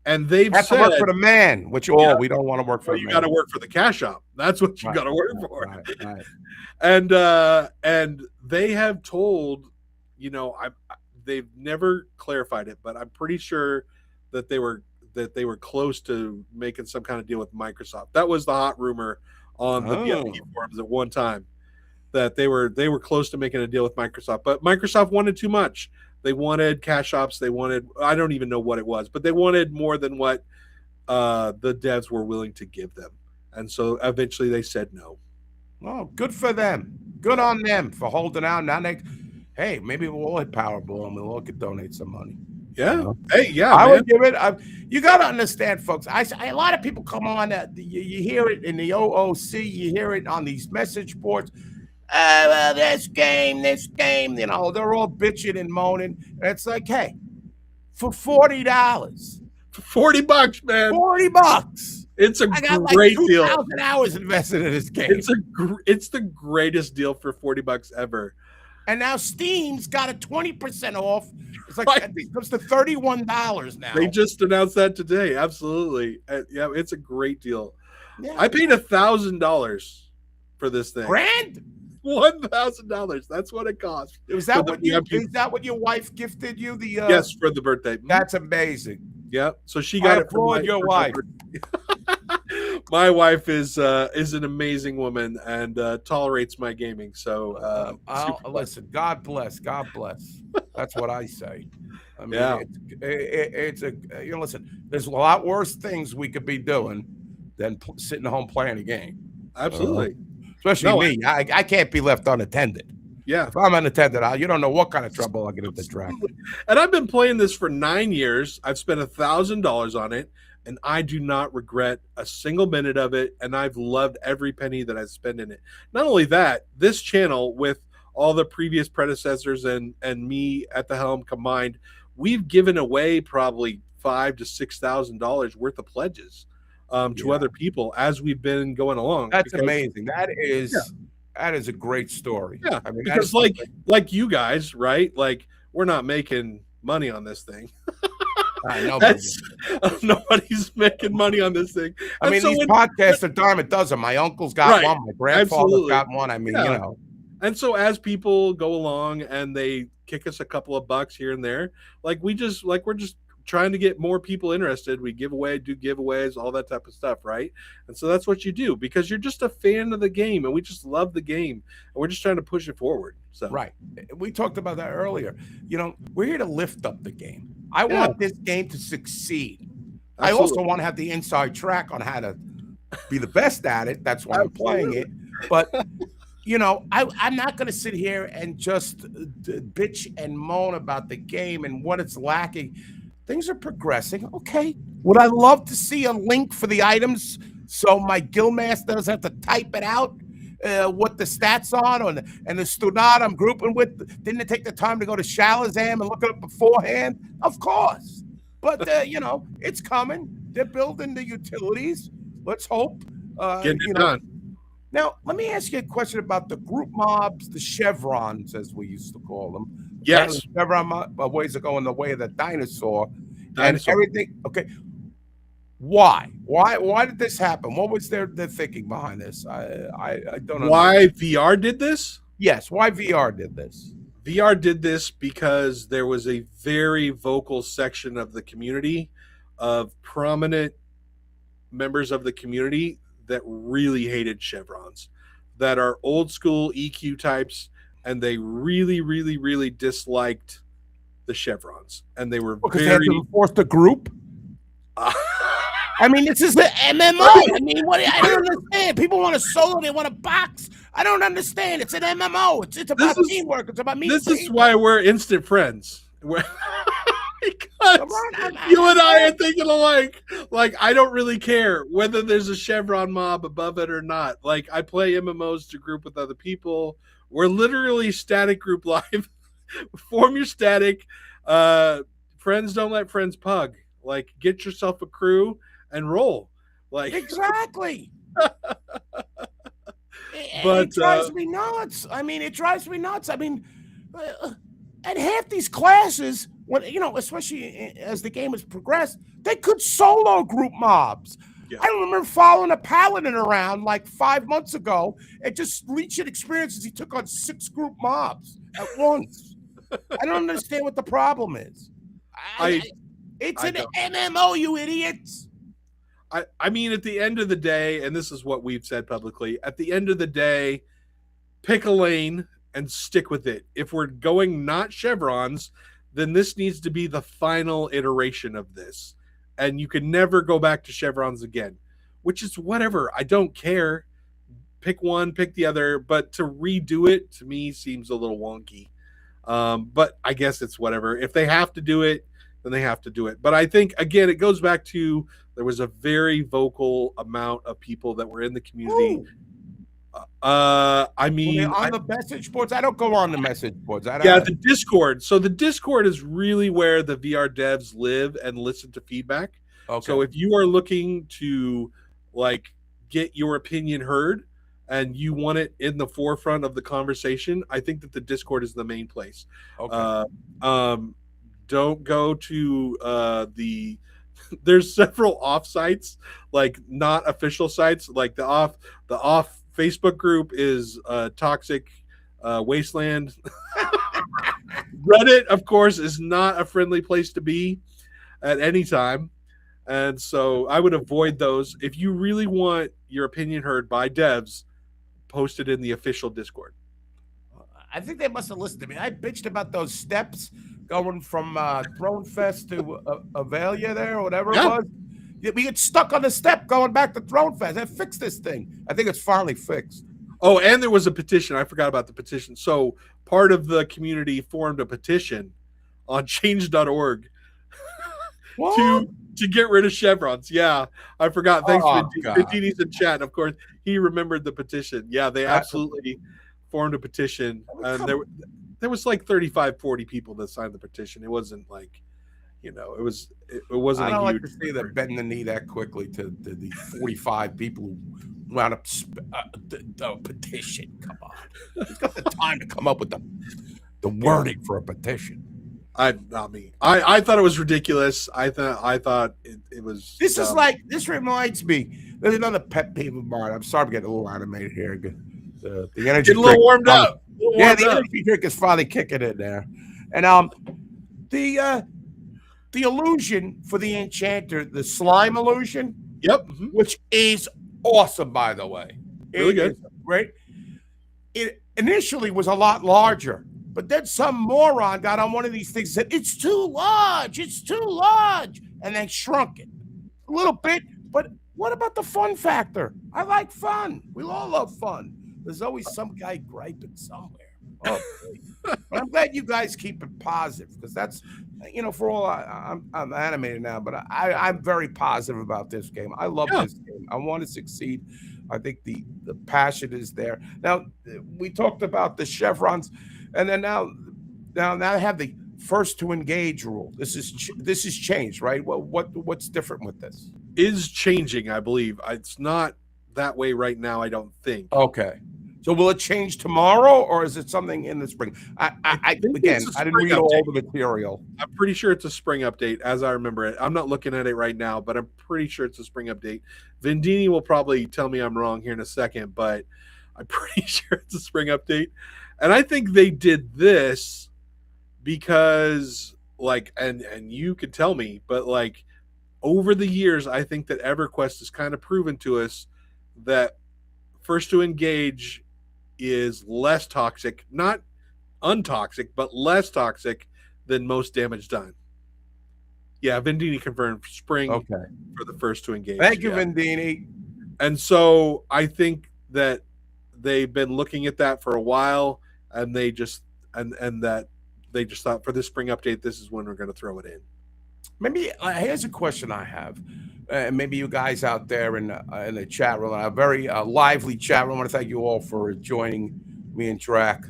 And they've said, to work for the man, which we don't want to work for. You got to work for the cash up. That's what you got to work for. Right. And they have told, they've never clarified it, but I'm pretty sure that they were close to making some kind of deal with Microsoft. That was the hot rumor on the VIP forums at one time, that they were close to making a deal with Microsoft, but Microsoft wanted too much. They wanted cash ops. They wanted, I don't even know what it was, but they wanted more than what the devs were willing to give them. And so eventually they said no. Well, good for them. Good on them for holding out. Now maybe we'll all hit Powerball and we'll all could donate some money. Yeah. Hey, yeah. I would give it. You got to understand, folks. A lot of people come on. You hear it in the OOC. You hear it on these message boards. Well, this game, they're all bitching and moaning. And it's like, hey, for $40, $40, man, $40. It's a great deal. 2,000 hours invested in this game. It's the greatest deal for $40 ever. And now Steam's got a 20% off. It's like I think it comes to $31 now. They just announced that today. Absolutely, yeah, it's a great deal. Yeah. I paid $1,000 for this thing. Grand. $1,000. That's what it cost. Is that what your wife gifted you? Yes, for the birthday. That's amazing. Yeah. So she got it from your wife. My wife is an amazing woman and tolerates my gaming. So listen. God bless. God bless. That's what I say. I mean, listen. There's a lot worse things we could be doing than sitting home playing a game. Absolutely. Especially me. I can't be left unattended. Yeah. If I'm unattended, you don't know what kind of trouble I'll get into draft. And I've been playing this for 9 years. I've spent $1,000 on it. and I do not regret a single minute of it, and I've loved every penny that I spent in it. Not only that, this channel, with all the previous predecessors and me at the helm combined, we've given away probably $5,000 to $6,000 worth of pledges to other people as we've been going along. That's amazing. That is a great story. Yeah, I mean, because like you guys, right? Like, we're not making money on this thing. Nobody's making money on this thing. I mean, these podcasts are dime a dozen. My uncle's got one. My grandfather's got one. I mean, And so as people go along and they kick us a couple of bucks here and there, we're just trying to get more people interested. We do giveaways, all that type of stuff, right? And so that's what you do, because you're just a fan of the game, and we just love the game, and we're just trying to push it forward. So right, we talked about that earlier. We're here to lift up the game. I want this game to succeed. Absolutely. I also want to have the inside track on how to be the best at it. That's why I'm playing it. But I'm not going to sit here and just bitch and moan about the game and what it's lacking. Things are progressing. Okay. Would I love to see a link for the items so my guildmaster doesn't have to type it out, what the stats are, and the Stunat I'm grouping with didn't take the time to go to Shalazam and look it up beforehand? Of course. But, it's coming. They're building the utilities. Let's hope. Getting it done. Now, let me ask you a question about the group mobs, the chevrons, as we used to call them. Yes. Chevron ways of going the way of the dinosaur. And everything. Okay. Why? Why did this happen? What was their thinking behind this? I don't know. Why VR did this? Yes. Why VR did this? VR did this because there was a very vocal section of the community, of prominent members of the community, that really hated chevrons, that are old school EQ types, and they really, really, really disliked the chevrons, and they were because they had to enforce the group. I mean, this is the MMO. I mean, I don't understand. People want to solo, they want to box. I don't understand. It's an MMO. It's about teamwork. It's about me. This is why we're instant friends. Because you and I are thinking alike. Like, I don't really care whether there's a chevron mob above it or not. Like, I play MMOs to group with other people. We're literally static group live. Form your static. Friends don't let friends pug. Like, get yourself a crew and roll. Like, exactly. But it drives me nuts. I mean, it drives me nuts. I mean, and half these classes, when especially as the game has progressed, they could solo group mobs. Yeah. I remember following a paladin around like 5 months ago and just reaching experiences. He took on 6 group mobs at once. I don't understand what the problem is. It's an MMO, you idiots. I mean, at the end of the day, and this is what we've said publicly, at the end of the day, pick a lane and stick with it. If we're going not chevrons, then this needs to be the final iteration of this. And you can never go back to chevrons again, which is whatever. I don't care. Pick one, pick the other. But to redo it, to me, seems a little wonky. But I guess it's whatever. If they have to do it, then they have to do it. But I think, again, it goes back to there was a very vocal amount of people that were in the community. I mean, on the message boards, I don't go on the message boards. The Discord. So the Discord is really where the VR devs live and listen to feedback. Okay. So if you are looking to get your opinion heard and you want it in the forefront of the conversation, I think that the Discord is the main place. Okay. Don't go to there's several off sites, like not official sites, like the off Facebook group is Toxic Wasteland. Reddit, of course, is not a friendly place to be at any time. And so I would avoid those. If you really want your opinion heard by devs, post it in the official Discord. I think they must have listened to me. I bitched about those steps going from Throne Fest to Avalia there, or whatever it was. We get stuck on the step going back to Throne Fest. I fixed this thing. I think it's finally fixed. Oh, and there was a petition. I forgot about the petition. So part of the community formed a petition on change.org to get rid of chevrons. Yeah, I forgot. Thanks, Oh, God. Vindini's in chat. And of course, he remembered the petition. Yeah, they absolutely formed a petition, and there was like 35, 40 people that signed the petition. It wasn't like, it wasn't. I don't a like huge to see them bend the knee that quickly to the 45 people who wound up the petition. Come on, who's got the time to come up with the wording for a petition? Not me. I thought it was ridiculous. I thought it was. This is like, this reminds me. There's another pet peeve of mine. I'm sorry, I'm getting a little animated here. The energy Get a little warmed up. The energy drink is finally kicking in there, and the illusion for the enchanter, the slime illusion. Yep. Which is awesome, by the way. Really good. Right. It initially was a lot larger. But then some moron got on one of these things and said, it's too large, and they shrunk it a little bit. But what about the fun factor? I like fun. We all love fun. There's always some guy griping somewhere. Oh, but I'm glad you guys keep it positive, because that's, for all I'm animated now, but I'm very positive about this game. I love this game. I want to succeed. I think the passion is there. Now, we talked about the chevrons. And then now they have the first to engage rule. This is changed, right? What's different with this? Is changing, I believe. It's not that way right now, I don't think. Okay. So will it change tomorrow, or is it something in the spring? I didn't read all the material. I'm pretty sure it's a spring update, as I remember it. I'm not looking at it right now, but I'm pretty sure it's a spring update. Vindini will probably tell me I'm wrong here in a second, but I'm pretty sure it's a spring update. And I think they did this because, and you could tell me, but over the years, I think that EverQuest has kind of proven to us that first to engage is less toxic, not untoxic, but less toxic than most damage done. Yeah, Vindini confirmed spring for the first to engage. Thank you, Vindini. And so I think that they've been looking at that for a while, and they just that they just thought for this spring update, this is when we're going to throw it in. Maybe here's a question I have. Maybe you guys out there in the chat room, a very lively chat room. I want to thank you all for joining me and Drac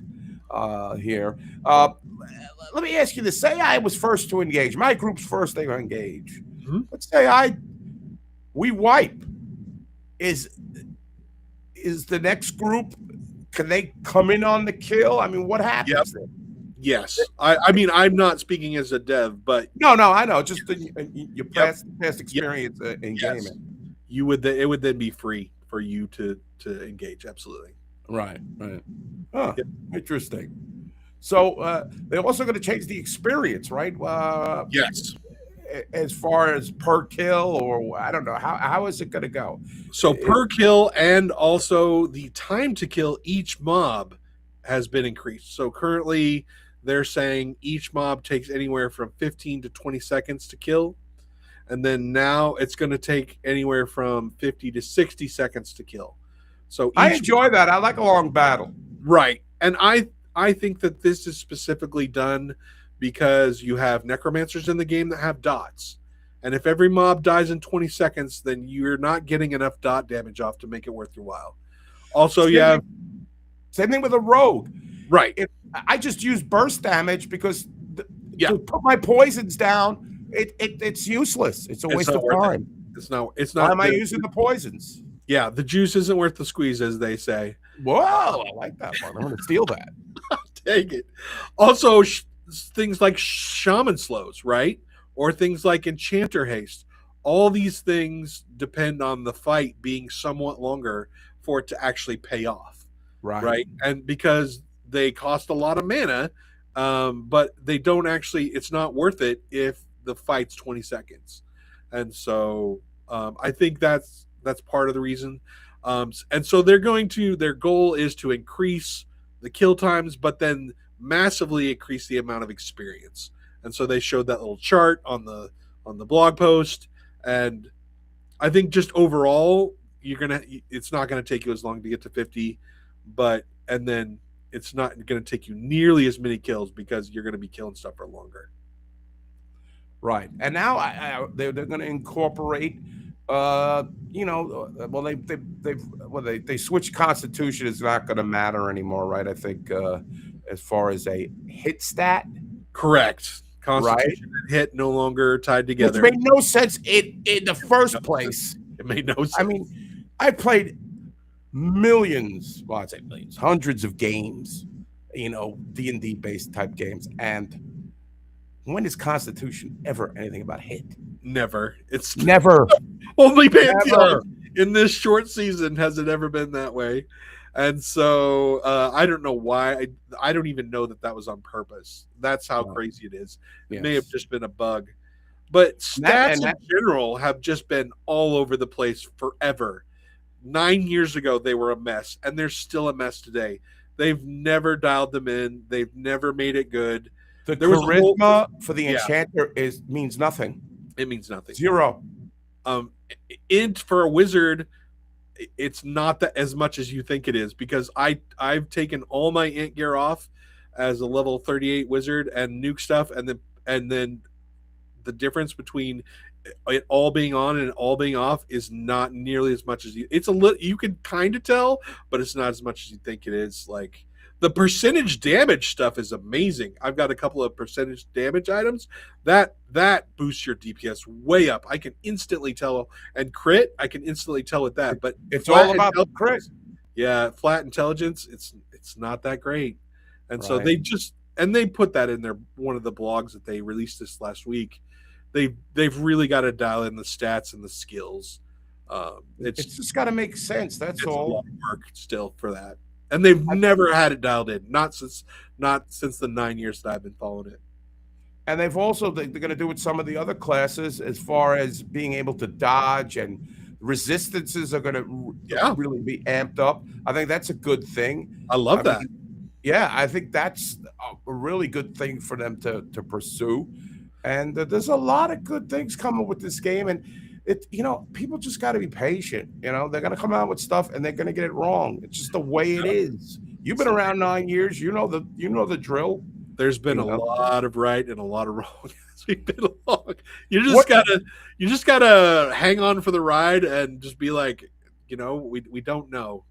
here. Let me ask you this. Say I was first to engage. My group's first to engage. Mm-hmm. Let's say we wipe. Is the next group, can they come in on the kill? I mean, what happens then? Yes. I mean, I'm not speaking as a dev, but no, I know. Just your past experience in gaming. It would then be free for you to engage. Absolutely. Right. Huh. Yep. Interesting. So they're also going to change the experience, right? Yes. As far as per kill, or I don't know, how is it going to go? So per kill, and also the time to kill each mob has been increased. So currently they're saying each mob takes anywhere from 15 to 20 seconds to kill. And then now it's going to take anywhere from 50 to 60 seconds to kill. So I enjoy that. I like a long battle. Right. And I think that this is specifically done because you have necromancers in the game that have dots. And if every mob dies in 20 seconds, then you're not getting enough dot damage off to make it worth your while. Also, same thing with a rogue. Right. I just use burst damage because to put my poisons down, it's useless. It's a waste of time. It's not. Why am I using the poisons? Yeah, the juice isn't worth the squeeze, as they say. Whoa, I like that one. I'm going to steal that. Take it. Also, things like shaman slows, right? Or things like enchanter haste. All these things depend on the fight being somewhat longer for it to actually pay off. Right. And because they cost a lot of mana, but they don't actually, it's not worth it if the fight's 20 seconds. And so I think that's part of the reason. And so their goal is to increase the kill times, but then massively increase the amount of experience. And so they showed that little chart on the blog post. And I think just overall, it's not going to take you as long to get to 50, and then it's not going to take you nearly as many kills because you're going to be killing stuff for longer. Right. And now they're going to incorporate, well, they switched constitution. Is not going to matter anymore, right? I think as far as a hit stat, Correct. right? Constitution and hit no longer tied Which together. made no sense in the first place. It made no sense. I mean, I played millions, well, I'd say millions, hundreds of games, D&D based type games. And when is Constitution ever anything about hit? Never. It's Never. only Pantheon Never. in this short season has it ever been that way. And so I don't know why. I don't even know that was on purpose. That's how crazy it is. It may have just been a bug. But stats in general have just been all over the place forever. 9 years ago, they were a mess, and they're still a mess today. They've never dialed them in. They've never made it good. The charisma for the enchanter means nothing. It means nothing. Zero. Int for a wizard, it's not that as much as you think it is, because I've taken all my int gear off as a level 38 wizard and nuke stuff, and then the difference between it all being on and it all being off is not nearly as much as it's a little. You can kind of tell, but it's not as much as you think it is. Like the percentage damage stuff is amazing. I've got a couple of percentage damage items that boosts your DPS way up. I can instantly tell, and crit I can instantly tell with that. But it's all about crit. Yeah, flat intelligence. It's not that great, and so they put that in their one of the blogs that they released this last week. They've really got to dial in the stats and the skills. It's just got to make sense. That's all. A lot of work still for that, and they've never had it dialed in. Not since the 9 years that I've been following it. And they're going to do with some of the other classes as far as being able to dodge, and resistances are going to really be amped up. I think that's a good thing. I love that. I think that's a really good thing for them to pursue. And there's a lot of good things coming with this game, and people just got to be patient. They're going to come out with stuff, and they're going to get it wrong. It's just the way it is. You've been around 9 years. You know the drill. There's been a lot of right and a lot of wrong as we've been along. You just gotta hang on for the ride and just be like, we don't know.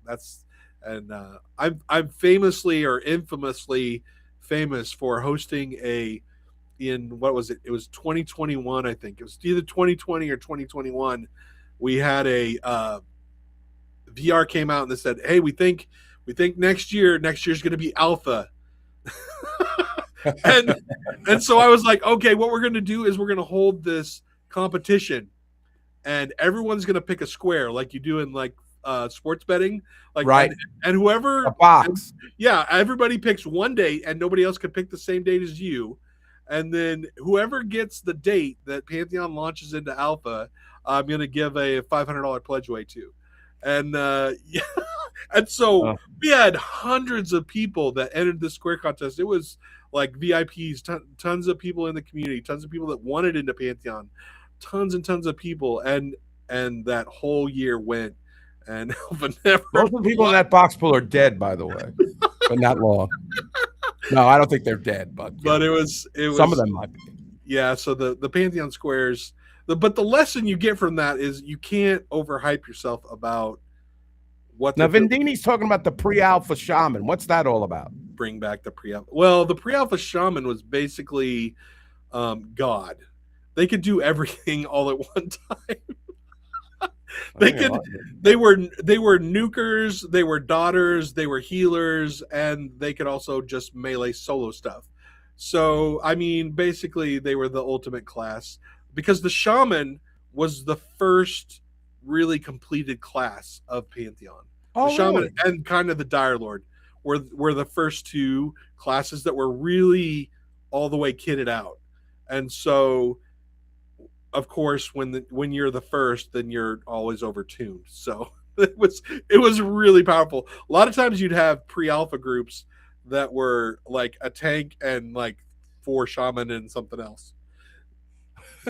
I'm famously or infamously famous for hosting what was it? It was 2021, I think. It was either 2020 or 2021. We had a VR came out and they said, "Hey, we think next year's going to be alpha." and so I was like, okay, what we're going to do is we're going to hold this competition, and everyone's going to pick a square like you do in like sports betting, like right. And whoever a box, everybody picks one date, and nobody else can pick the same date as you. And then whoever gets the date that Pantheon launches into alpha, I'm going to give a $500 pledge away to. And and so we had hundreds of people that entered the square contest. It was like VIPs, tons of people in the community, tons of people that wanted into Pantheon, tons and tons of people, and that whole year went, and most of the people in that box pool are dead, by the way, but not long. No, I don't think they're dead, but it was some of them might be. Yeah, so the Pantheon squares, but the lesson you get from that is you can't overhype yourself about what. Now, Vendini's talking about the pre-alpha shaman. What's that all about? Bring back the pre-alpha. Well, the pre-alpha shaman was basically God. They could do everything all at one time. They were nukers, they were daughters, they were healers, and they could also just melee solo stuff. So I mean, basically they were the ultimate class, because the shaman was the first really completed class of Pantheon. The shaman and kind of the Dire Lord were the first two classes that were really all the way kitted out. And so of course, when you're the first, then you're always overtuned. So it was really powerful. A lot of times you'd have pre-alpha groups that were like a tank and like 4 shaman and something else.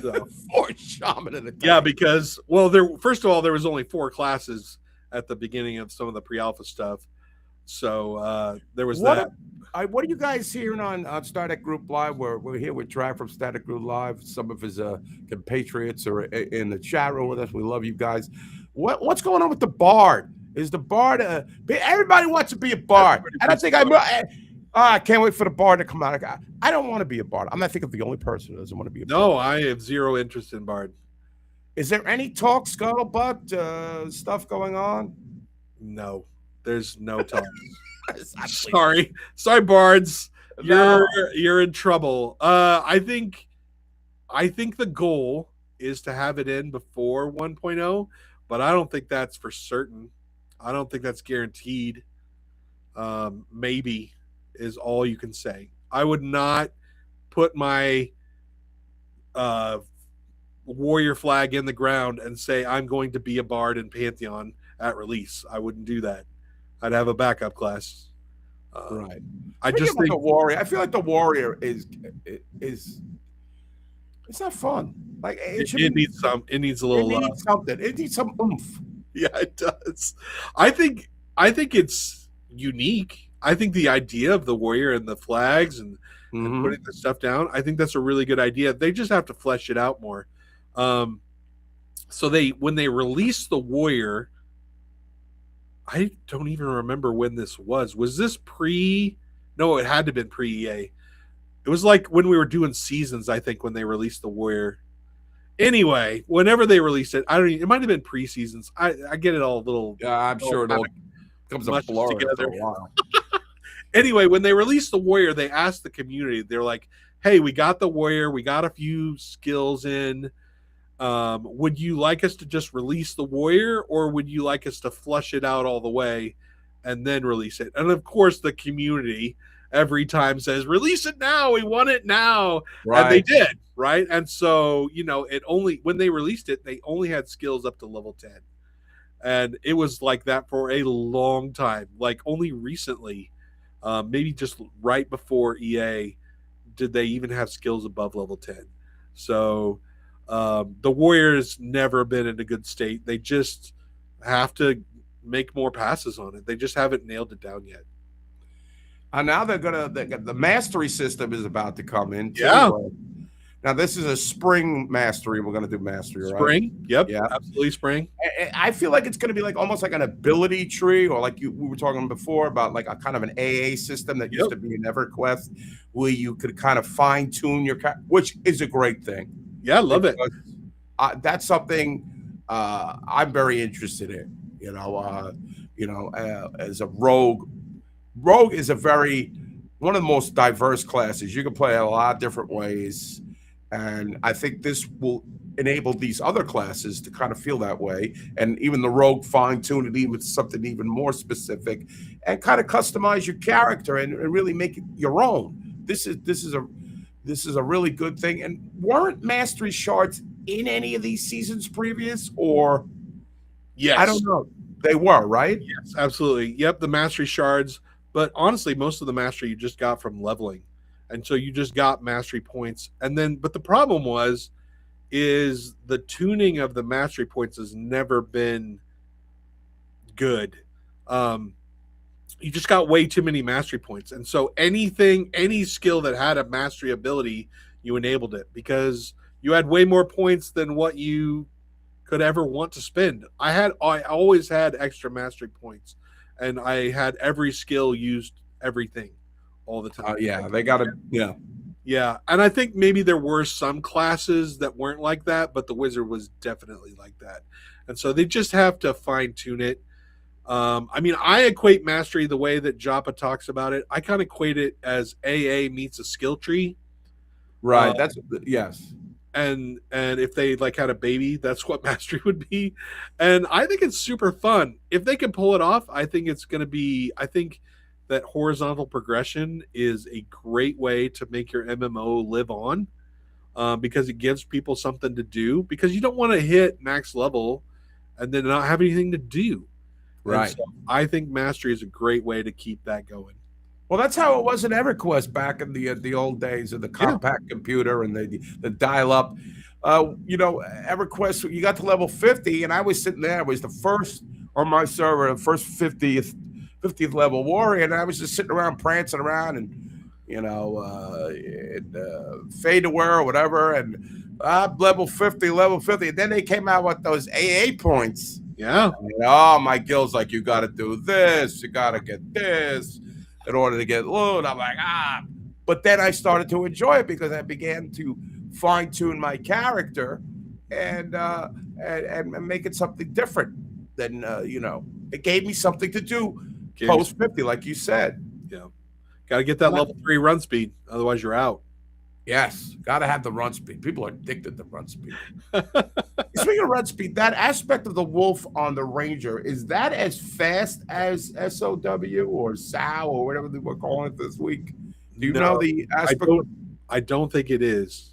So 4 shaman and a tank. Yeah, because first of all, there was only 4 classes at the beginning of some of the pre-alpha stuff. So there was that. What are you guys hearing on Static Group Live? We're here with Track from Static Group Live. Some of his compatriots are in the chat room with us. We love you guys. What's going on with the Bard? Is the Bard? Everybody wants to be a Bard. I don't think I can't wait for the Bard to come out. I don't want to be a Bard. I'm, I think, the only person who doesn't want to be a Bard. No, I have zero interest in Bard. Is there any talk, scuttlebutt stuff going on? No, there's no talk. Sorry, Bards. You're in trouble. I think the goal is to have it in before 1.0, but I don't think that's for certain. I don't think that's guaranteed. Maybe is all you can say. I would not put my warrior flag in the ground and say I'm going to be a Bard in Pantheon at release. I wouldn't do that. I'd have a backup class. Right. I just think the warrior. I feel like the warrior is it's not fun. Like it needs some. It needs a little. It needs something. It needs some oomph. Yeah, it does. I think it's unique. I think the idea of the warrior and the flags and putting the stuff down, I think that's a really good idea. They just have to flesh it out more. So when they released the warrior, I don't even remember when this was. Was this pre? No, it had to have been pre-EA. It was like when we were doing seasons, I think, when they released the warrior. Anyway, whenever they released it, it might have been pre-seasons. I get it all a little. Yeah, I'm sure it all comes a blur together. For a while. Anyway, when they released the warrior, they asked the community. They're like, "Hey, we got the warrior. We got a few skills in. Would you like us to just release the warrior, or would you like us to flush it out all the way and then release it?" And of course, the community every time says, "Release it now. We want it now." Right. And they did, right? And so, when they released it, they only had skills up to level 10. And it was like that for a long time. Like only recently, maybe just right before EA, did they even have skills above level 10. So the Warriors never been in a good state. They just have to make more passes on it. They just haven't nailed it down yet. Now the mastery system is about to come in. Yeah. Now this is a spring mastery. We're gonna do mastery, right? Spring. Yep. Yeah. Absolutely spring. I feel like it's gonna be like almost like an ability tree, or like we were talking before about like a kind of an AA system that used to be in EverQuest, where you could kind of fine tune your, which is a great thing. Yeah, I love it. That's something I'm very interested in. As a rogue. Rogue is one of the most diverse classes. You can play a lot of different ways, and I think this will enable these other classes to kind of feel that way, and even the rogue fine-tune it even something even more specific, and kind of customize your character and really make it your own. This is a really good thing. And weren't mastery shards in any of these seasons previous, or yes, I don't know. They were, right? Yes, absolutely. Yep, the mastery shards. But honestly, most of the mastery you just got from leveling. And so you just got mastery points. But the problem is the tuning of the mastery points has never been good. You just got way too many mastery points. And so any skill that had a mastery ability, you enabled it because you had way more points than what you could ever want to spend. I always had extra mastery points. And I had every skill used everything all the time. They got to, Yeah. And I think maybe there were some classes that weren't like that, but the wizard was definitely like that. And so they just have to fine tune it. I equate mastery the way that Joppa talks about it. I kind of equate it as AA meets a skill tree. Right. Yes. And if they like had a baby, that's what mastery would be. And I think it's super fun. If they can pull it off, I think it's going to be, I think that horizontal progression is a great way to make your MMO live on, because it gives people something to do, because you don't want to hit max level and then not have anything to do. Right. So I think mastery is a great way to keep that going. Well, that's how it was in EverQuest back in the old days of the compact computer and the dial-up. EverQuest, you got to level 50, and I was sitting there. I was the first on my server, the first 50th 50th level warrior, and I was just sitting around prancing around and fade to wear or whatever, and level 50. And then they came out with those AA points. Yeah. Oh, my guild's like, you got to do this, you got to get this in order to get loot. I'm like, But then I started to enjoy it because I began to fine tune my character and make it something different than it gave me something to do post 50, like you said. Yeah, got to get that level 3 run speed, otherwise you're out. Yes, got to have the run speed. People are addicted to run speed. Speaking of run speed, that aspect of the wolf on the ranger, is that as fast as SOW or SOW or whatever they were calling it this week? Do you know the aspect? I don't think it is.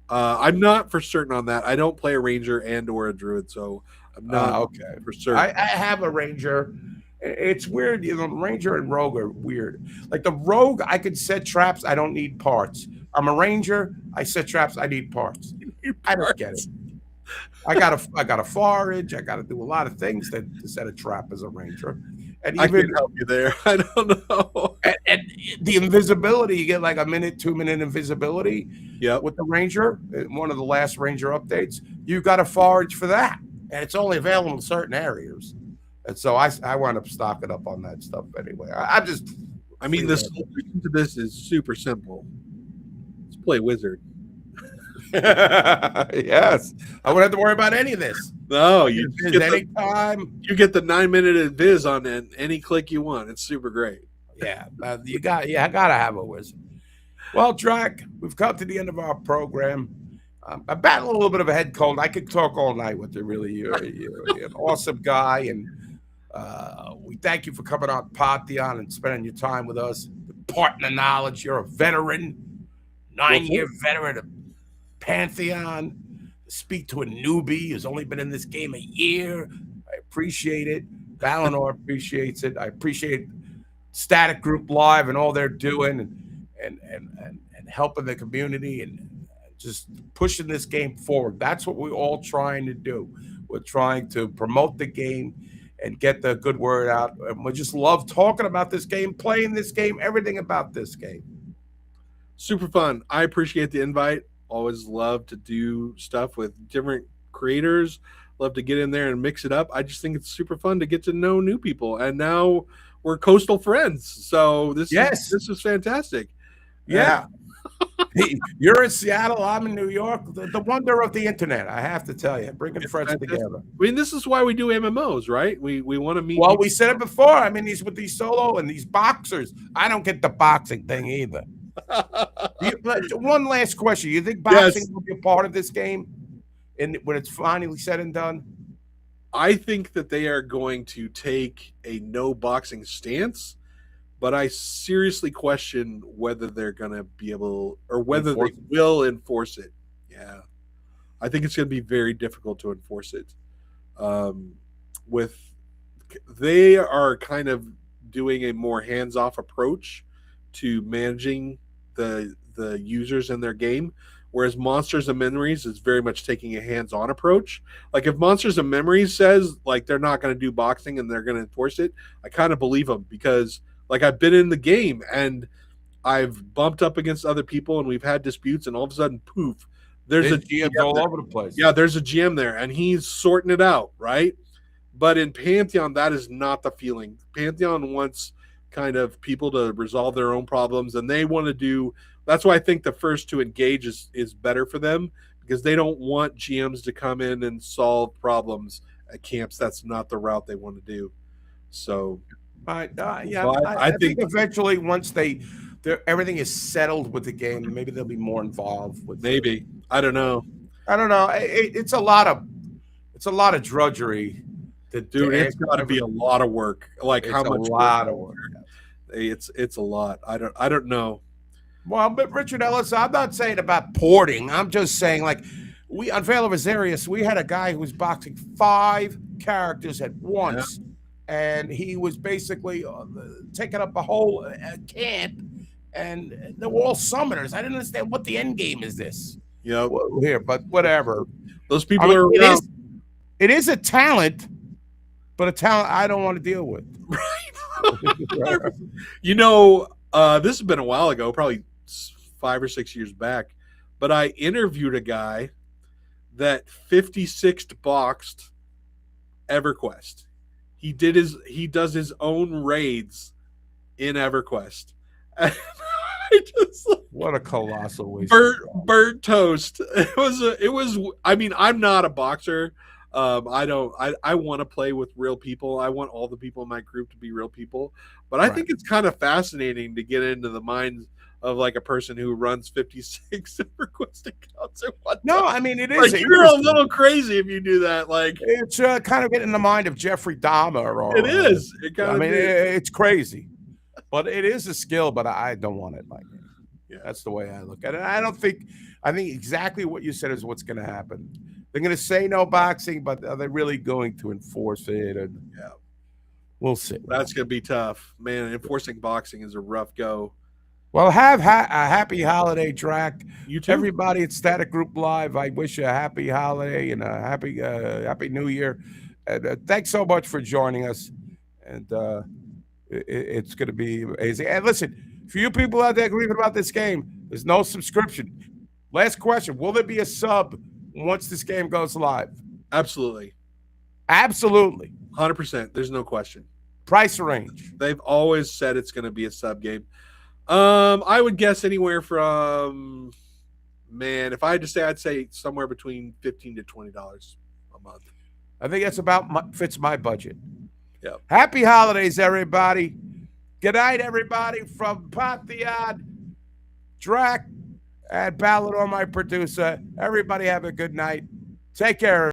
I'm not for certain on that. I don't play a ranger and or a druid, so I'm not for certain. I have a ranger. It's weird. Ranger and rogue are weird. Like the rogue, I could set traps. I don't need parts. I'm a ranger. I set traps. I need parts. I don't get it. I got to forage. I got to do a lot of things to set a trap as a ranger. And even, I can help you there. I don't know. And the invisibility, you get like a 2-minute invisibility. With the ranger, one of the last ranger updates, you got to forage for that, and it's only available in certain areas. And so I wound up stocking up on that stuff anyway. I mean, the solution to this is super simple. Let's play wizard. Yes, I wouldn't have to worry about any of this. No, you get anytime. You get the 9-minute invis on any click you want. It's super great. Yeah, I gotta have a wizard. Well, Drac, we've come to the end of our program. I'm battling a little bit of a head cold. I could talk all night with you. Really, you're an awesome guy, and we thank you for coming on Pantheon and spending your time with us, imparting the knowledge. You're a veteran, 9-year veteran of Pantheon. Speak to a newbie who's only been in this game a year. I appreciate it. Valinor appreciates it. I appreciate Static Group Live and all they're doing and helping the community and just pushing this game forward. That's what we're all trying to do. We're trying to promote the game and get the good word out. And we just love talking about this game, playing this game, everything about this game. Super fun. I appreciate the invite. Always love to do stuff with different creators. Love to get in there and mix it up. I just think it's super fun to get to know new people. And now we're coastal friends. So this is fantastic. Yeah. You're in Seattle. I'm in New York. The wonder of the internet, I have to tell you, bringing friends together. I mean, this is why we do MMOs, right? We want to meet. Well, we said it before. I mean, with these solo and these boxers, I don't get the boxing thing either. One last question. You think boxing will be a part of this game when it's finally said and done? I think that they are going to take a no boxing stance, but I seriously question whether they're going to be able or whether they will enforce it. Yeah. I think it's going to be very difficult to enforce it. They are kind of doing a more hands-off approach to managing the users in their game, whereas Monsters and Memories is very much taking a hands-on approach. Like if Monsters and Memories says like they're not going to do boxing and they're going to enforce it, I kind of believe them because like I've been in the game and I've bumped up against other people and we've had disputes and all of a sudden poof, there's a GM all over the place. Yeah, there's a GM there and he's sorting it out, right? But in Pantheon, that is not the feeling. Pantheon wants kind of people to resolve their own problems and they want to do. That's why I think the first to engage is better for them because they don't want GMs to come in and solve problems at camps. That's not the route they want to do. So, I think eventually once everything is settled with the game, maybe they'll be more involved with. Maybe I don't know. It's a lot of drudgery. Dude, it's got to be a lot of work. Like how much? A lot of work. It's a lot. I don't know. Well, but Richard Ellis, I'm not saying about porting. I'm just saying, like, we on Veil of Azarius, we had a guy who was boxing 5 characters at once, and he was basically taking up a whole camp, and they were all summoners. I didn't understand what the end game is this. Yeah, here, but whatever. Those people are around. It is a talent, but a talent I don't want to deal with. Right. You know, this has been a while ago, probably 5 or 6 years back, but I interviewed a guy that 56th boxed EverQuest. He does his own raids in EverQuest. And I just What a colossal waste. burnt toast. It was I mean, I'm not a boxer. I want to play with real people. I want all the people in my group to be real people. But I think it's kind of fascinating to get into the minds of like a person who runs 56 EverQuest accounts at one time. No, I mean it is. Like, you're a little crazy if you do that. Like, it's kind of getting in the mind of Jeffrey Dahmer. Or, it is. It kind I of mean, is. it's crazy, but it is a skill. But I don't want it like that. Yeah. That's the way I look at it. I think exactly what you said is what's going to happen. They're going to say no boxing, but are they really going to enforce it? And Yeah. We'll see. That's going to be tough. Man, enforcing boxing is a rough go. Well, have a happy holiday, Drac. You too. Everybody at Static Group Live, I wish you a happy holiday and a happy New Year. And thanks so much for joining us. And it's going to be amazing. And listen, for you people out there grieving about this game, there's no subscription. Last question: will there be a sub once this game goes live? Absolutely. Absolutely. 100%. There's no question. Price range. They've always said it's going to be a sub game. I would guess anywhere from, man, if I had to say, I'd say somewhere between $15 to $20 a month. I think that's about fits my budget. Yeah. Happy holidays, everybody. Good night, everybody, from Pantheon, Drac, and Ballador, my producer. Everybody have a good night. Take care.